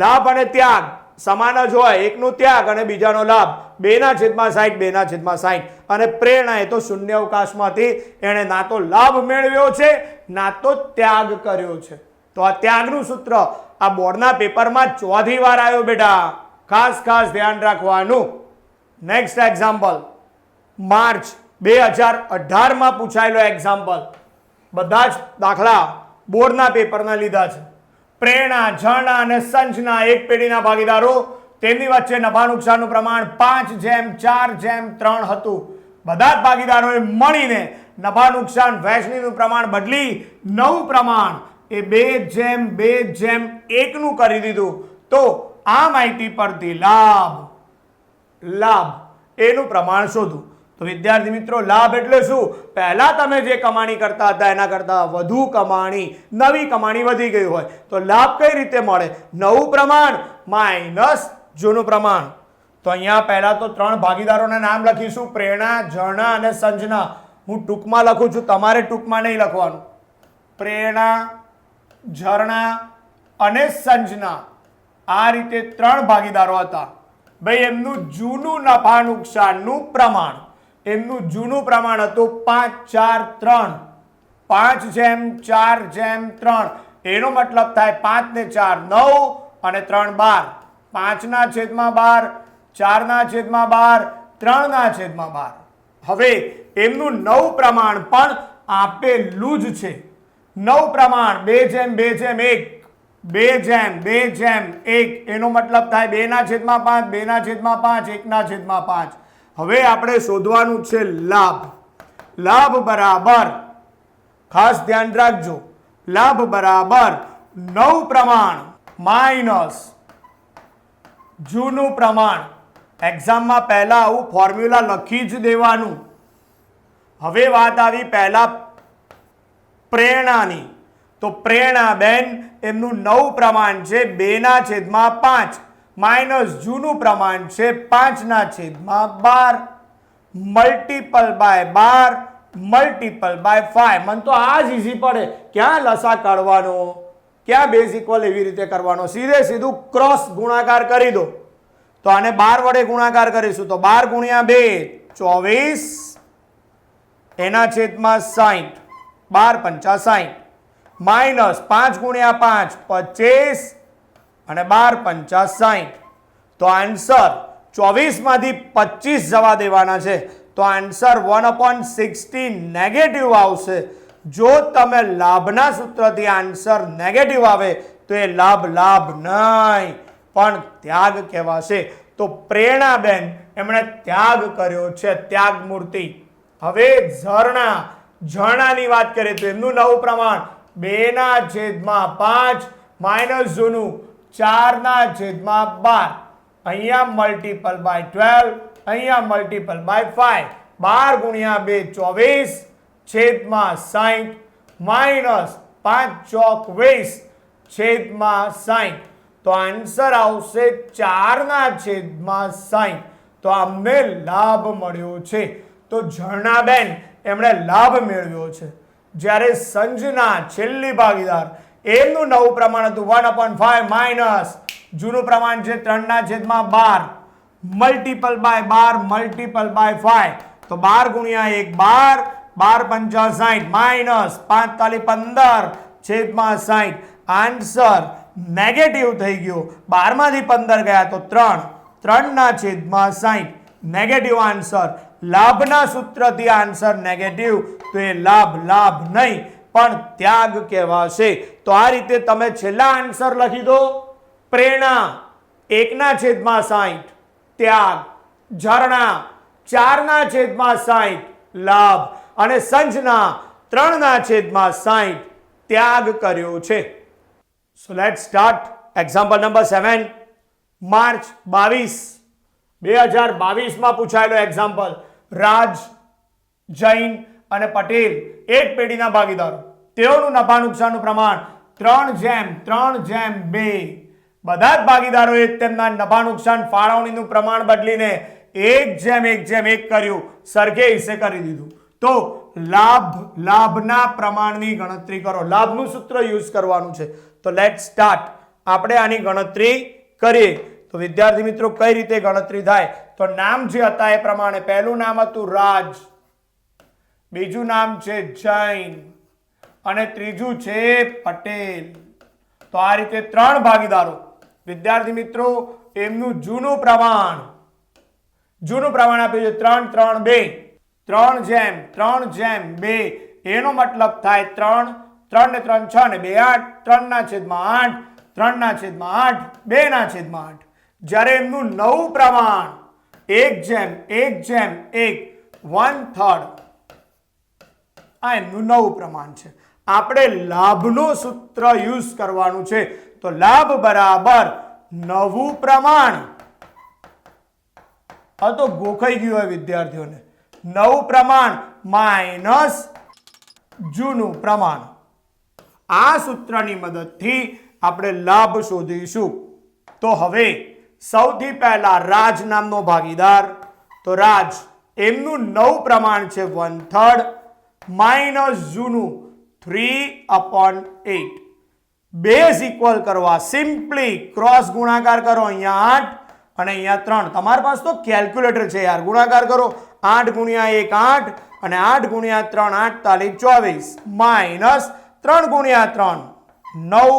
લાભ અને ત્યાગ સમાન જ હોય. એકનો ત્યાગ અને બીજાનો લાભ. 2/60 2/60. અને પ્રેરણા એ તો શૂન્ય અવકાશમાંથી એણે ના તો લાભ મેળવ્યો છે ના તો ત્યાગ કર્યો છે. તો આ ત્યાગનું સૂત્ર આ બોર્ડના પેપરમાં 4th વાર આવ્યો બેટા. ખાસ ધ્યાન રાખવાનું. નેક્સ્ટ એક્ઝામ્પલ માર્ચ 2018માં પૂછાયેલો એક્ઝામ્પલ. બધા જ દાખલા બોર્ડના પેપરના લીધા છે. પ્રેરણા ઝરણા અને સંજના એક પેઢીના ભાગીદારો. તેમની વચ્ચે નફા નુકસાનનું પ્રમાણ 5:4:3 હતું. બધા જ ભાગીદારોએ મળીને નફા નુકસાન વહેંચણીનું પ્રમાણ બદલી 9 પ્રમાણ એ 2:2:1 નું કરી દીધું. તો આ માહિતી પરથી લાભ એનું પ્રમાણ શોધું. તો વિદ્યાર્થી મિત્રો લાભ એટલે શું? પહેલા તમે જે કમાણી કરતા હતા એના કરતા વધુ કમાણી, નવી કમાણી વધી ગઈ હોય તો લાભ કઈ રીતે મળે? નવું પ્રમાણ માઇનસ જૂનું પ્રમાણ. તો અહીંયા પહેલા તો 3 ભાગીદારોના નામ લખીશું, પ્રેરણા, ઝરણા અને સંજના. હું ટૂંકમાં લખું છું, તમારે ટૂંકમાં નહીં લખવાનું. પ્રેરણા, ઝરણા અને સંજના આ રીતે 3 ભાગીદારો હતા. ભાઈ એમનું જૂનું નફા નુકસાનનું પ્રમાણ, એમનું જૂનું પ્રમાણ હતું 5:4:3. 5:4:3 એનો મતલબ થાય 5 ને 4 9 અને 3 12. 5/12 4/12 3/12. હવે એમનું 9 પ્રમાણ પણ આપેલું જ છે. 9 પ્રમાણ 2:2:1 2:2:1 એનો મતલબ થાય 2/5 2/5 1/5. હવે આપણે શોધવાનું છે લાભ. લાભ બરાબર, ખાસ ધ્યાન રાખજો, લાભ બરાબર 9 પ્રમાણ માઇનસ જૂનું પ્રમાણ. એક્ઝામમાં પહેલા આવું ફોર્મ્યુલા લખી જ દેવાનું. હવે વાત આવી પહેલા પ્રેરણાની. તો પ્રેરણા બેન એમનું 9 પ્રમાણ છે 2/5. માઇનસ જૂનું પ્રમાણ છે 5/12 મલ્ટીપલ બાય 12 મલ્ટીપલ બાય 5. મને તો આ જ ઈઝી પડે. ક્યાં લસા કાઢવાનો, ક્યાં બેઝ ઇક્વલ એવી રીતે કરવાનો, સીધે સીધું ક્રોસ ગુણાકાર કરી દો. તો આને 12 વડે ગુણાકાર કરીશું તો 12 ગુણ્યા 2 24 એના છેદમાં 60 12 પંચા 60 માઇનસ 5 ગુણ્યા 5 25 અને 12 પંચા 60. તો આન્સર 24 માંથી 25 જવા દેવાના છે તો આન્સર 1/60 નેગેટિવ આવશે. જો તમે લાભના સૂત્રથી આન્સર નેગેટિવ આવે તો એ લાભ નહીં પણ ત્યાગ કહેવાશે. તો પ્રેરણાબેન એમણે ત્યાગ કર્યો છે, ત્યાગ મૂર્તિ. હવે ઝરણાની વાત કરીએ તો એમનું નવું પ્રમાણ 2/5 માઇનસ જૂનું 4/12. અહીંયા મલ્ટીપલ બાય 12, અહીંયા મલ્ટીપલ બાય 5. 12 ગુણ્યા 2 24 છેદમાં 60 માઇનસ 5 ચોક 20 છેદમાં 60. તો આન્સર આવશે 4/60. તો અમને લાભ મળ્યો છે. તો ઝરણાબેન એમણે લાભ મેળવ્યો છે. જ્યારે સંજના છેલ્લી ભાગીદાર એમનું નવું પ્રમાણ હતું 1/5 માઇનસ જૂનું પ્રમાણ છે 3/12 મલ્ટીપલ બાય 12 મલ્ટીપલ બાય 5. તો 12 ગુણ્યા 1 12 12 પંચા 60 માઇનસ 5 તાલી 15 છેદમાં 60. આન્સર નેગેટિવ થઈ ગયો. 12 માંથી 15 ગયા તો 3/60 નેગેટિવ આન્સર. લાભના સૂત્રથી આન્સર નેગેટિવ તો એ લાભ નહીં પણ ત્યાગ કહેવાશે. તો આ રીતે તમે છેલ્લા આન્સર લખી દો. પ્રેરણા 1/60 ત્યાગ, ઝરણા 4/60 લાભ અને સંજના 3/60 ત્યાગ કર્યો છે. So let's start example number 7. March 22 2022 પૂછાયેલો એક્ઝામ્પલ. રાજ, જૈન અને પટેલ એક પેઢીના ભાગીદારો. તેઓનું નફા નુકસાનનું પ્રમાણ 3/2. બધા જ ભાગીદારોએ તેમના નફા નુકસાન ફાળવણીનું પ્રમાણ બદલીને 1/1 કર્યું, સરખે હિસ્સે કરી દીધું. તો લાભના પ્રમાણની ગણતરી કરો. લાભનું સૂત્ર યુઝ કરવાનું છે. તો લેટ્સ સ્ટાર્ટ. આપણે આની ગણતરી કરીએ. તો વિદ્યાર્થી મિત્રો કઈ રીતે ગણતરી થાય? તો નામ જે હતા એ પ્રમાણે પહેલું નામ હતું રાજ, બીજું નામ છે જૈન અને ત્રીજું છે પટેલ. તો આ રીતે 3 ભાગીદારો. વિદ્યાર્થી મિત્રો એમનું જૂનું પ્રમાણ આપ્યું છે 3/3/2. 3/3/2 એનો મતલબ થાય 3 ને 3 6 ને 2 8 3/8 2/8. જ્યારે એમનું નવું પ્રમાણ 1/1 1/3 આ એમનું નવું પ્રમાણ છે. આપણે લાભનું સૂત્ર યુઝ કરવાનું છે. તો લાભ બરાબર નવું પ્રમાણ. આ તો ગોખાઈ ગયું હોય વિદ્યાર્થીઓને. નવું પ્રમાણ માઇનસ જૂનું પ્રમાણ. આ સૂત્રની મદદથી આપણે લાભ શોધીશું. તો હવે સૌથી પહેલા રાજ નામનો ભાગીદાર. તો રાજ એમનું નવું પ્રમાણ છે 1/3 માઇનસ જૂનું 3/8. બેઝ ઇક્વલ કરવા સિમ્પલી ક્રોસ ગુણાકાર કરો. અહીંયા 8 અને અહીંયા 3. તમારી પાસે તો કેલ્ક્યુલેટર છે યાર. ગુણાકાર કરો. 8 ગુણ્યા 1 8 અને 8 ગુણ્યા 3 8 તાલી 24 માઇનસ 3 ગુણ્યા 3 9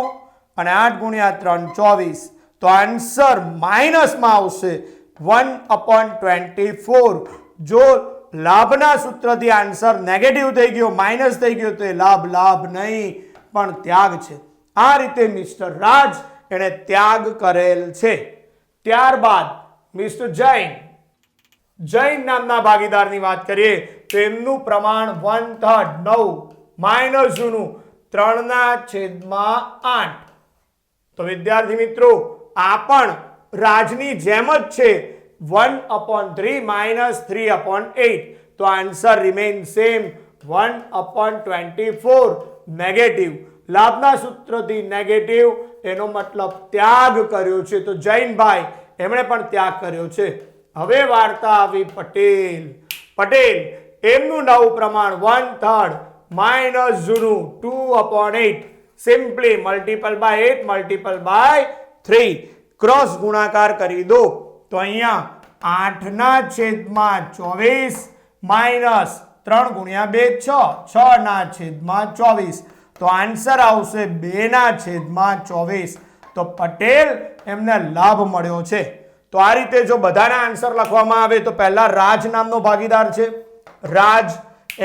અને 8 ગુણ્યા 3 24. તો આન્સર માઇનસમાં આવશે 1/24. જો લાભના સૂત્રથી આન્સર નેગેટિવ થઈ ગયો, માઇનસ થઈ ગયો તો એ લાભ નહીં પણ ત્યાગ છે. આ રીતે મિસ્ટર રાજ એને ત્યાગ કરેલ છે. ત્યારબાદ મિસ્ટર જૈન નામના ભાગીદારની વાત કરીએ તો એમનું પ્રમાણ 1/3 9 માઇનસ જૂનું 3/8. તો વિદ્યાર્થી મિત્રો આ પણ રાજની જેમ જ છે 1/3 માઇનસ 3/8. તો આન્સર રિમેન સેમ 1/24 નેગેટિવ. લાભના સૂત્રથી નેગેટિવ, એનો મતલબ ત્યાગ કર્યો છે. તો જૈનભાઈ એમણે પણ ત્યાગ કર્યો છે. હવે વાર્તા આવી પટેલ. પટેલ એમનું નવું પ્રમાણ 1/3 માઇનસ જૂનું 2/8 simply multiple by 8 multiple by 3 cross ગુણાકાર કરી દો. તો અહીંયા 8/24 માઇનસ 3 ગુણ્યા 2 6 6/24. તો આન્સર આવશે 2/24. તો પટેલ એમને લાભ મળ્યો છે. તો આ રીતે જો બધાના આન્સર લખવામાં આવે તો પહેલા રાજ નામનો ભાગીદાર છે. રાજ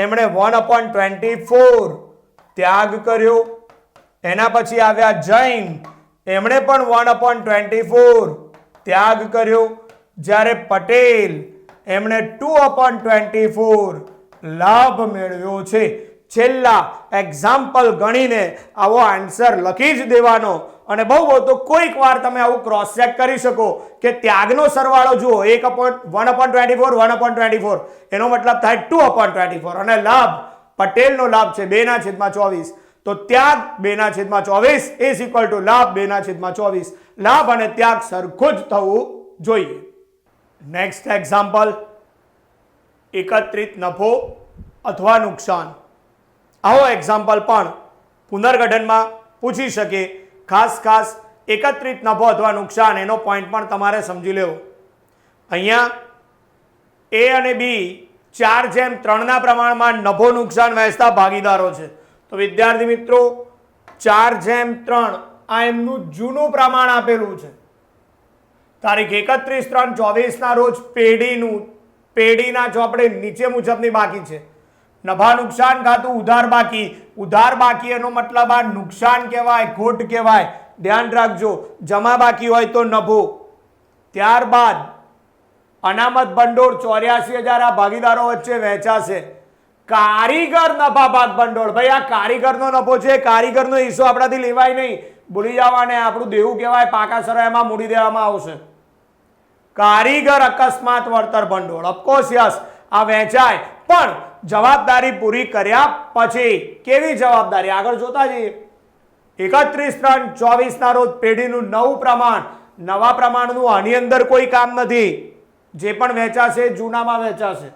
એમણે 1/24 ત્યાગ કર્યો. એના પછી આવ્યા જૈન, એમણે પણ 1/24 ત્યાગ કર્યો. જ્યારે પટેલ એમણે 2/24 લાભ મેળવ્યો છે. છેલ્લા એક્ઝામ્પલ ગણીને આવો આન્સર લખી જ દેવાનો. અને બહુ તો કોઈક વાર તમે આવું ક્રોસ ચેક કરી શકો કે ત્યાગનો સરવાળો જુઓ 1/24 1/24 એનો મતલબ થાય 2/24 અને લાભ પટેલનો લાભ છે 2/24. તો ત્યાગ 2/24 ઇઝ ઇક્વલ ટુ લાભ 2/24. લાભ અને ત્યાગ સરખું જ થવું જોઈએ. નેક્સ્ટ એક્ઝામ્પલ, એકત્રિત નફો અથવા નુકસાન. આવો એક્ઝામ્પલ પણ પુનર્ગઠનમાં પૂછી શકે. ખાસ એકત્રિત નફો અથવા નુકસાન એનો પોઈન્ટ પણ તમારે સમજી લેવો. અહીંયા એ અને બી 4/3 ના પ્રમાણમાં નફો નુકસાન વહેંચતા ભાગીદારો છે. તો વિદ્યાર્થી મિત્રો 4/3 આ એમનું જૂનું પ્રમાણ આપેલું છે. તારીખ 31/3/24 ના રોજ પેઢીના ચોપડે નીચે મુજબની બાકી છે. નફા નુકસાન ખાતું ઉધાર બાકી એનો મતલબ આ નુકસાન કહેવાય, ખોટ કહેવાય. ધ્યાન રાખજો, જમા બાકી હોય તો નફો. ત્યારબાદ અનામત ભંડોળ 84,000 આ ભાગીદારો વચ્ચે વહેંચાશે. કારીગર નફા ભાગ ભંડોળ, ભાઈ આ કારીગરનો નફો છે, કારીગરનો હિસ્સો આપણાથી લેવાય નહીં, ભૂલી જવાને, આપણું દેવું કહેવાય, પાકા સરાયમાં મૂડી દેવામાં આવશે. કારીગર અકસ્માત વળતર ભંડોળ ઓફકોર્સ યસ આ વહેંચાય, પણ જવાબદારી પૂરી કર્યા પછી. કેવી જવાબદારી આગળ જોતા જઈએ. 31/3/24 ના રોજ પેઢીનું નવું પ્રમાણ, નવા પ્રમાણનું આની અંદર કોઈ કામ નથી. જે પણ વહેંચાશે જૂનામાં વહેંચાશે.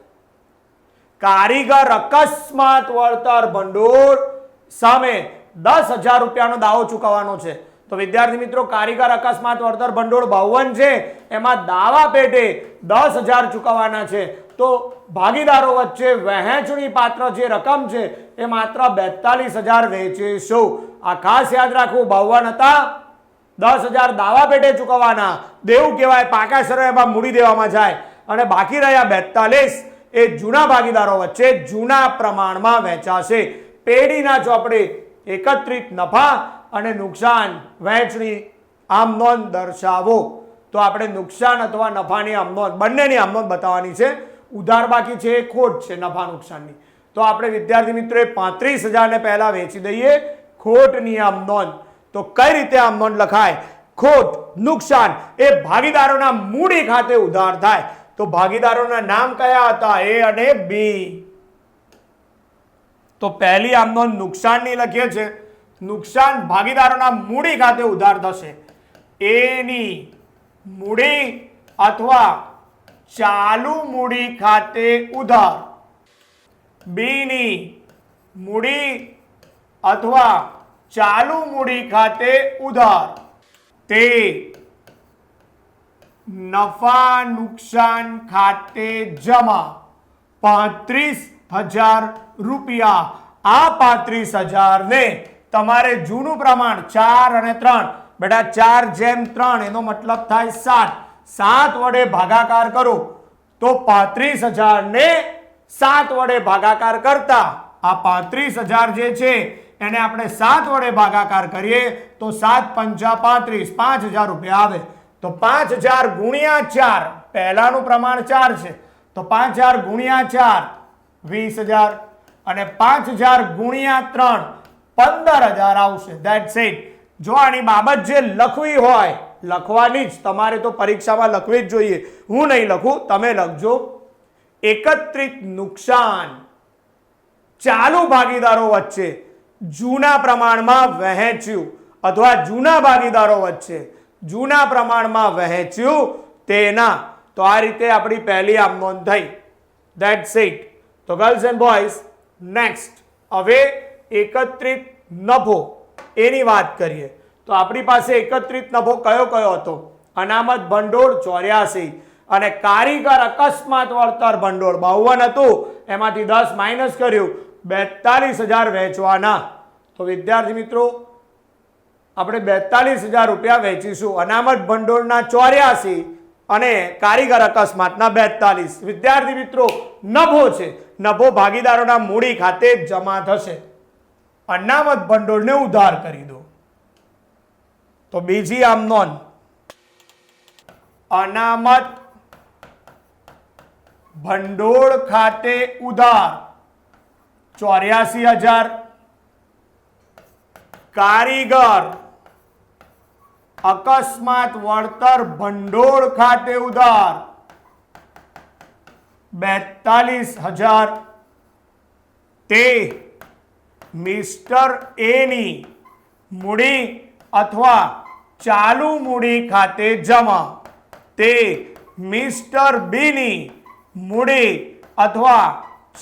કારીગર અકસ્માત વળતર ભંડોળ સામે 10,000 રૂપિયાનો દાવો ચૂકવવાનો છે. તો વિદ્યાર્થી મિત્રો કારીગર અકસ્માત વળતર ભંડોળ 52 છે, એમાં દાવા પેટે 10,000 ચૂકવવાના છે. તો ભાગીદારો વચ્ચે વહેંચણી પાત્ર જે રકમ છે એ માત્ર 42,000 વહેંચીશું. આ ખાસ યાદ રાખવું, 52 હતા, 10,000 દાવા પેટે ચૂકવવાના, દેવું કહેવાય, પાકા સરાયમાં મૂડી દેવામાં જાય, અને બાકી રહ્યા 42 એ જૂના ભાગીદારો વચ્ચે જૂના પ્રમાણમાં વહેંચાશે. પેઢીના ચોપડે એકત્રિત નફા અને નુકસાન વહેંચણી આમ નોંધ દર્શાવો. તો આપણે નુકસાન અથવા નફાની આમ નોંધ બંનેની આમ નોંધ બતાવવાની છે. ઉધાર બાકી છે એ ખોટ છે નફા નુકસાનની. તો આપણે વિદ્યાર્થી મિત્રોએ 35,000 ને પહેલા વેચી દઈએ ખોટની આમ નોંધ. તો કઈ રીતે આમ નોંધ લખાય? ખોટ નુકસાન એ ભાગીદારોના મૂડી ખાતે ઉધાર થાય. તો ભાગીદારોના નામ કયા હતા? એ અને બી. તો પહેલી આમ નોંધ નુકસાનની લખીએ છે. નુકસાન ભાગીદારોના મૂડી ખાતે ઉધાર થશે. એની મૂડી અથવા ચાલુ મૂડી ખાતે ઉધાર, બીની મૂડી અથવા ચાલુ મૂડી ખાતે ઉધાર, તે નફા નુકસાન ખાતે જમા 35,000 રૂપિયા. આ 35,000 ને તમારે જૂનું પ્રમાણ 4 અને 3, બેટા 4/3 એનો મતલબ થાય 7. 7 વડે ભાગાકાર કરો તો 35,000 ને 7 વડે ભાગાકાર કરતા આ 35,000 જે છે એને આપણે 7 વડે ભાગાકાર કરીએ તો 7 પંચા 35, 5,000 રૂપિયા આવે. તો 5,000 ગુણ્યા 4, પહેલાનું પ્રમાણ 4 છે, તો 5,000 ગુણ્યા 4 20,000 અને 5,000 ગુણ્યા 3 15,000 આવશે. That's it. જો આની બાબત જે લખવી હોય લખવાની જ, તમારે તો પરીક્ષામાં લખવી જ જોઈએ. હું નહીં લખું, તમે લખજો. એકત્રિત નુકસાન ચાલુ ભાગીદારો વચ્ચે જૂના પ્રમાણમાં વહેંચ્યું અથવા જૂના ભાગીદારો વચ્ચે જૂના પ્રમાણમાં વહેંચ્યું તેના. તો આ રીતે આપણી પહેલી આમ નોંધ થઈ. That's it. તો ગર્લ્સ એન્ડ બોયઝ, નેક્સ્ટ હવે એકત્રિત નફો એની વાત કરીએ. તો આપણી પાસે એકત્રિત નફો કયો કયો હતો? અનામત ભંડોળ 84 અને કારીગર અકસ્માત વળતર ભંડોળ 52 હતું. એમાંથી 10 માઇનસ કર્યું, 42,000 વહેંચવાના. તો વિદ્યાર્થી મિત્રો આપણે 42,000 રૂપિયા વહેંચીશું. અનામત ભંડોળના 84 અને કારીગર અકસ્માતના 42. વિદ્યાર્થી મિત્રો નફો છે, નફો ભાગીદારોના મૂડી ખાતે જમા થશે. અનામત ભંડોળને ઉધાર કરી દો. તો બીજી આમ નોંધ, અનામત ભંડોળ ખાતે ઉધાર 84,000, કારીગર અકસ્માત વળતર ભંડોળ ખાતે ઉધાર 42,000 તે મિસ્ટર એ ની મૂડી અથવા ચાલુ મૂડી ખાતે જમા. તે મિસ્ટર બી ની મૂડી અથવા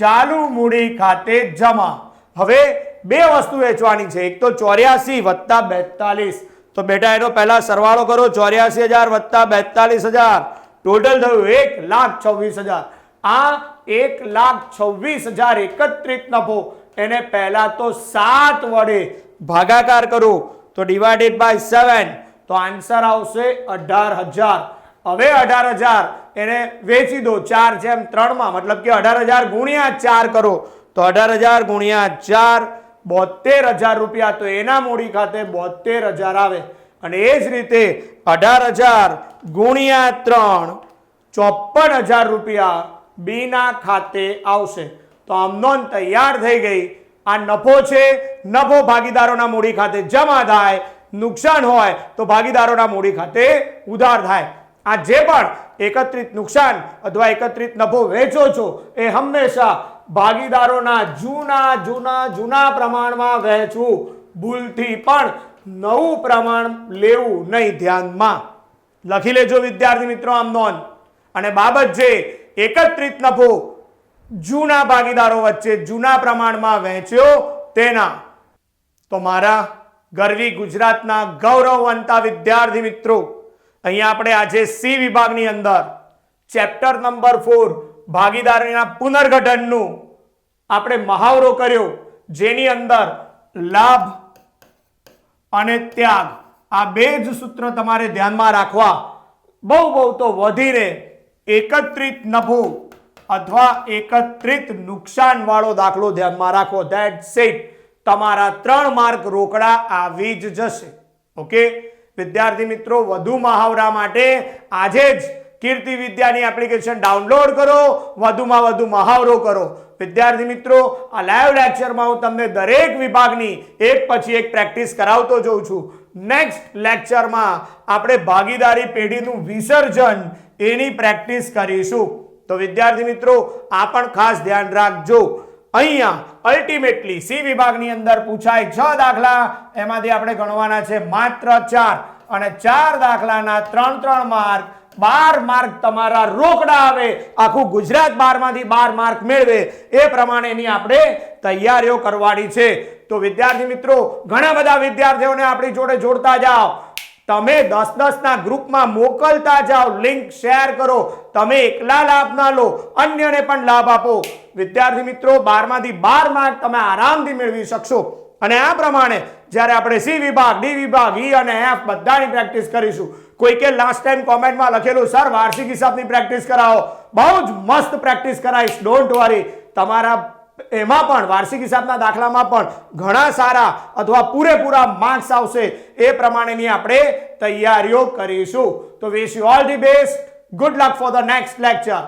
ચાલુ મૂડી ખાતે જમા. હવે બે વસ્તુ વેચવાની છે, એક તો 84 વત્તા 42. તો બેટા એનો પહેલા સરવાળો કરો. 84,000 વત્તા 42,000 ટોટલ થયું 1,26,000. આ 1,26,000 એકત્રિત નફો એને પહેલા તો 7 વડે ભાગાકાર કરો તો ડિવાઇડેડ બાય 7. તો આન્સર આવશે 18,000. હવે 18,000 એને વેચી દો 4/3 માં, મતલબ કે 18,000 ગુણ્યા 4 કરો તો 18,000 ગુણ્યા 4 72,000 રૂપિયા. તો એના મૂડી ખાતે 72,000 આવે. અને એ જ રીતે 18,000 ગુણ્યા 3 54,000 રૂપિયા બી ના ખાતે આવશે. તો આમ નોંધ તૈયાર થઈ ગઈ. આ નફો છે, નફો ભાગીદારોના મૂડી ખાતે જમા થાય, નુકસાન હોય તો ભાગીદારોના મૂડી ખાતે ઉધાર થાય. આ જે પણ એકત્રિત નુકસાન અથવા એકત્રિત નફો વેચો છો એ હંમેશા ભાગીદારોના જૂના પ્રમાણમાં વહેંચવું. ભૂલથી પણ નવું પ્રમાણ લેવું નહીં. ધ્યાનમાં લખી લેજો વિદ્યાર્થી મિત્રો આમ નોંધ. અને બાબત જે એકત્રિત નફો જૂના ભાગીદારો વચ્ચે જૂના પ્રમાણમાં વહેંચ્યો તેના. તો મારા ગરવી ગુજરાતના ગૌરવવંતા વિદ્યાર્થી મિત્રો, અહીંયા આપણે આજે સી વિભાગની અંદર ચેપ્ટર નંબર 4 ભાગીદારીના પુનર્ગઠનનું આપણે મહાવરો કર્યો, જેની અંદર લાભ અને ત્યાગ આ બે જ સૂત્ર તમારે ધ્યાનમાં રાખવા. બહુ તો વધીને એકત્રિત નફો અથવા એકત્રિત નુકસાન વાળો દાખલો ધ્યાનમાં રાખો. That's it. તમારા 3 માર્ક રોકડા આવી જ જશે. ઓકે વિદ્યાર્થી મિત્રો, વધુ મહાવરા માટે આજે જ કીર્તિ વિદ્યાની એપ્લિકેશન ડાઉનલોડ કરો, વધુમાં વધુ મહાવરો કરો. વિદ્યાર્થી મિત્રો, આ લાઈવ લેક્ચરમાં હું તમને દરેક વિભાગની એક પછી એક પ્રેક્ટિસ કરાવતો જોઉં છું. નેક્સ્ટ લેક્ચરમાં આપણે ભાગીદારી પેઢીનું વિસર્જન એની પ્રેક્ટિસ કરીશું. તો વિદ્યાર્થી મિત્રો આ પણ ખાસ ધ્યાન રાખજો. અહીંયા અલ્ટિમેટલી સી વિભાગની અંદર પૂછાય 6 દાખલા, એમાંથી આપણે ગણવાના છે માત્ર 4 અને 4 દાખલાના 3 માર્ક, 12 માર્ક તમારા રોકડા આવે. આખું ગુજરાત 12 માંથી 12 માર્ક મેળવે એ પ્રમાણેની આપણે તૈયારીઓ કરવાની છે. તો વિદ્યાર્થી મિત્રો, ઘણા બધા વિદ્યાર્થીઓને આપણી જોડે જોડતા જાઓ. તમે 10-10 ના ગ્રુપમાં મોકલતા જાઓ, લિંક શેર કરો. તમે એકલા લાભ ના લો, અન્યને પણ લાભ આપો. વિદ્યાર્થી મિત્રો, 12 માંથી 12 માર્ક તમે આરામથી મેળવી શકશો. અને આ પ્રમાણે જ્યારે આપણે સી વિભાગ, ડી વિભાગ, ઈ અને એફ બધાની પ્રેક્ટિસ કરીશું. કોઈ કે લાસ્ટ ટાઈમ કોમેન્ટમાં લખેલું સર વાર્ષિક હિસાબની પ્રેક્ટિસ કરાવો. બહુ જ મસ્ત પ્રેક્ટિસ કરાવીશ, ડોન્ટ વરી. તમારા એમાં પણ વાર્ષિક હિસાબના દાખલામાં પણ ઘણા સારા અથવા પૂરેપૂરા માર્ક્સ આવશે. એ પ્રમાણેની આપણે તૈયારીઓ કરીશું. તો wish you all the best. Good luck for the next lecture.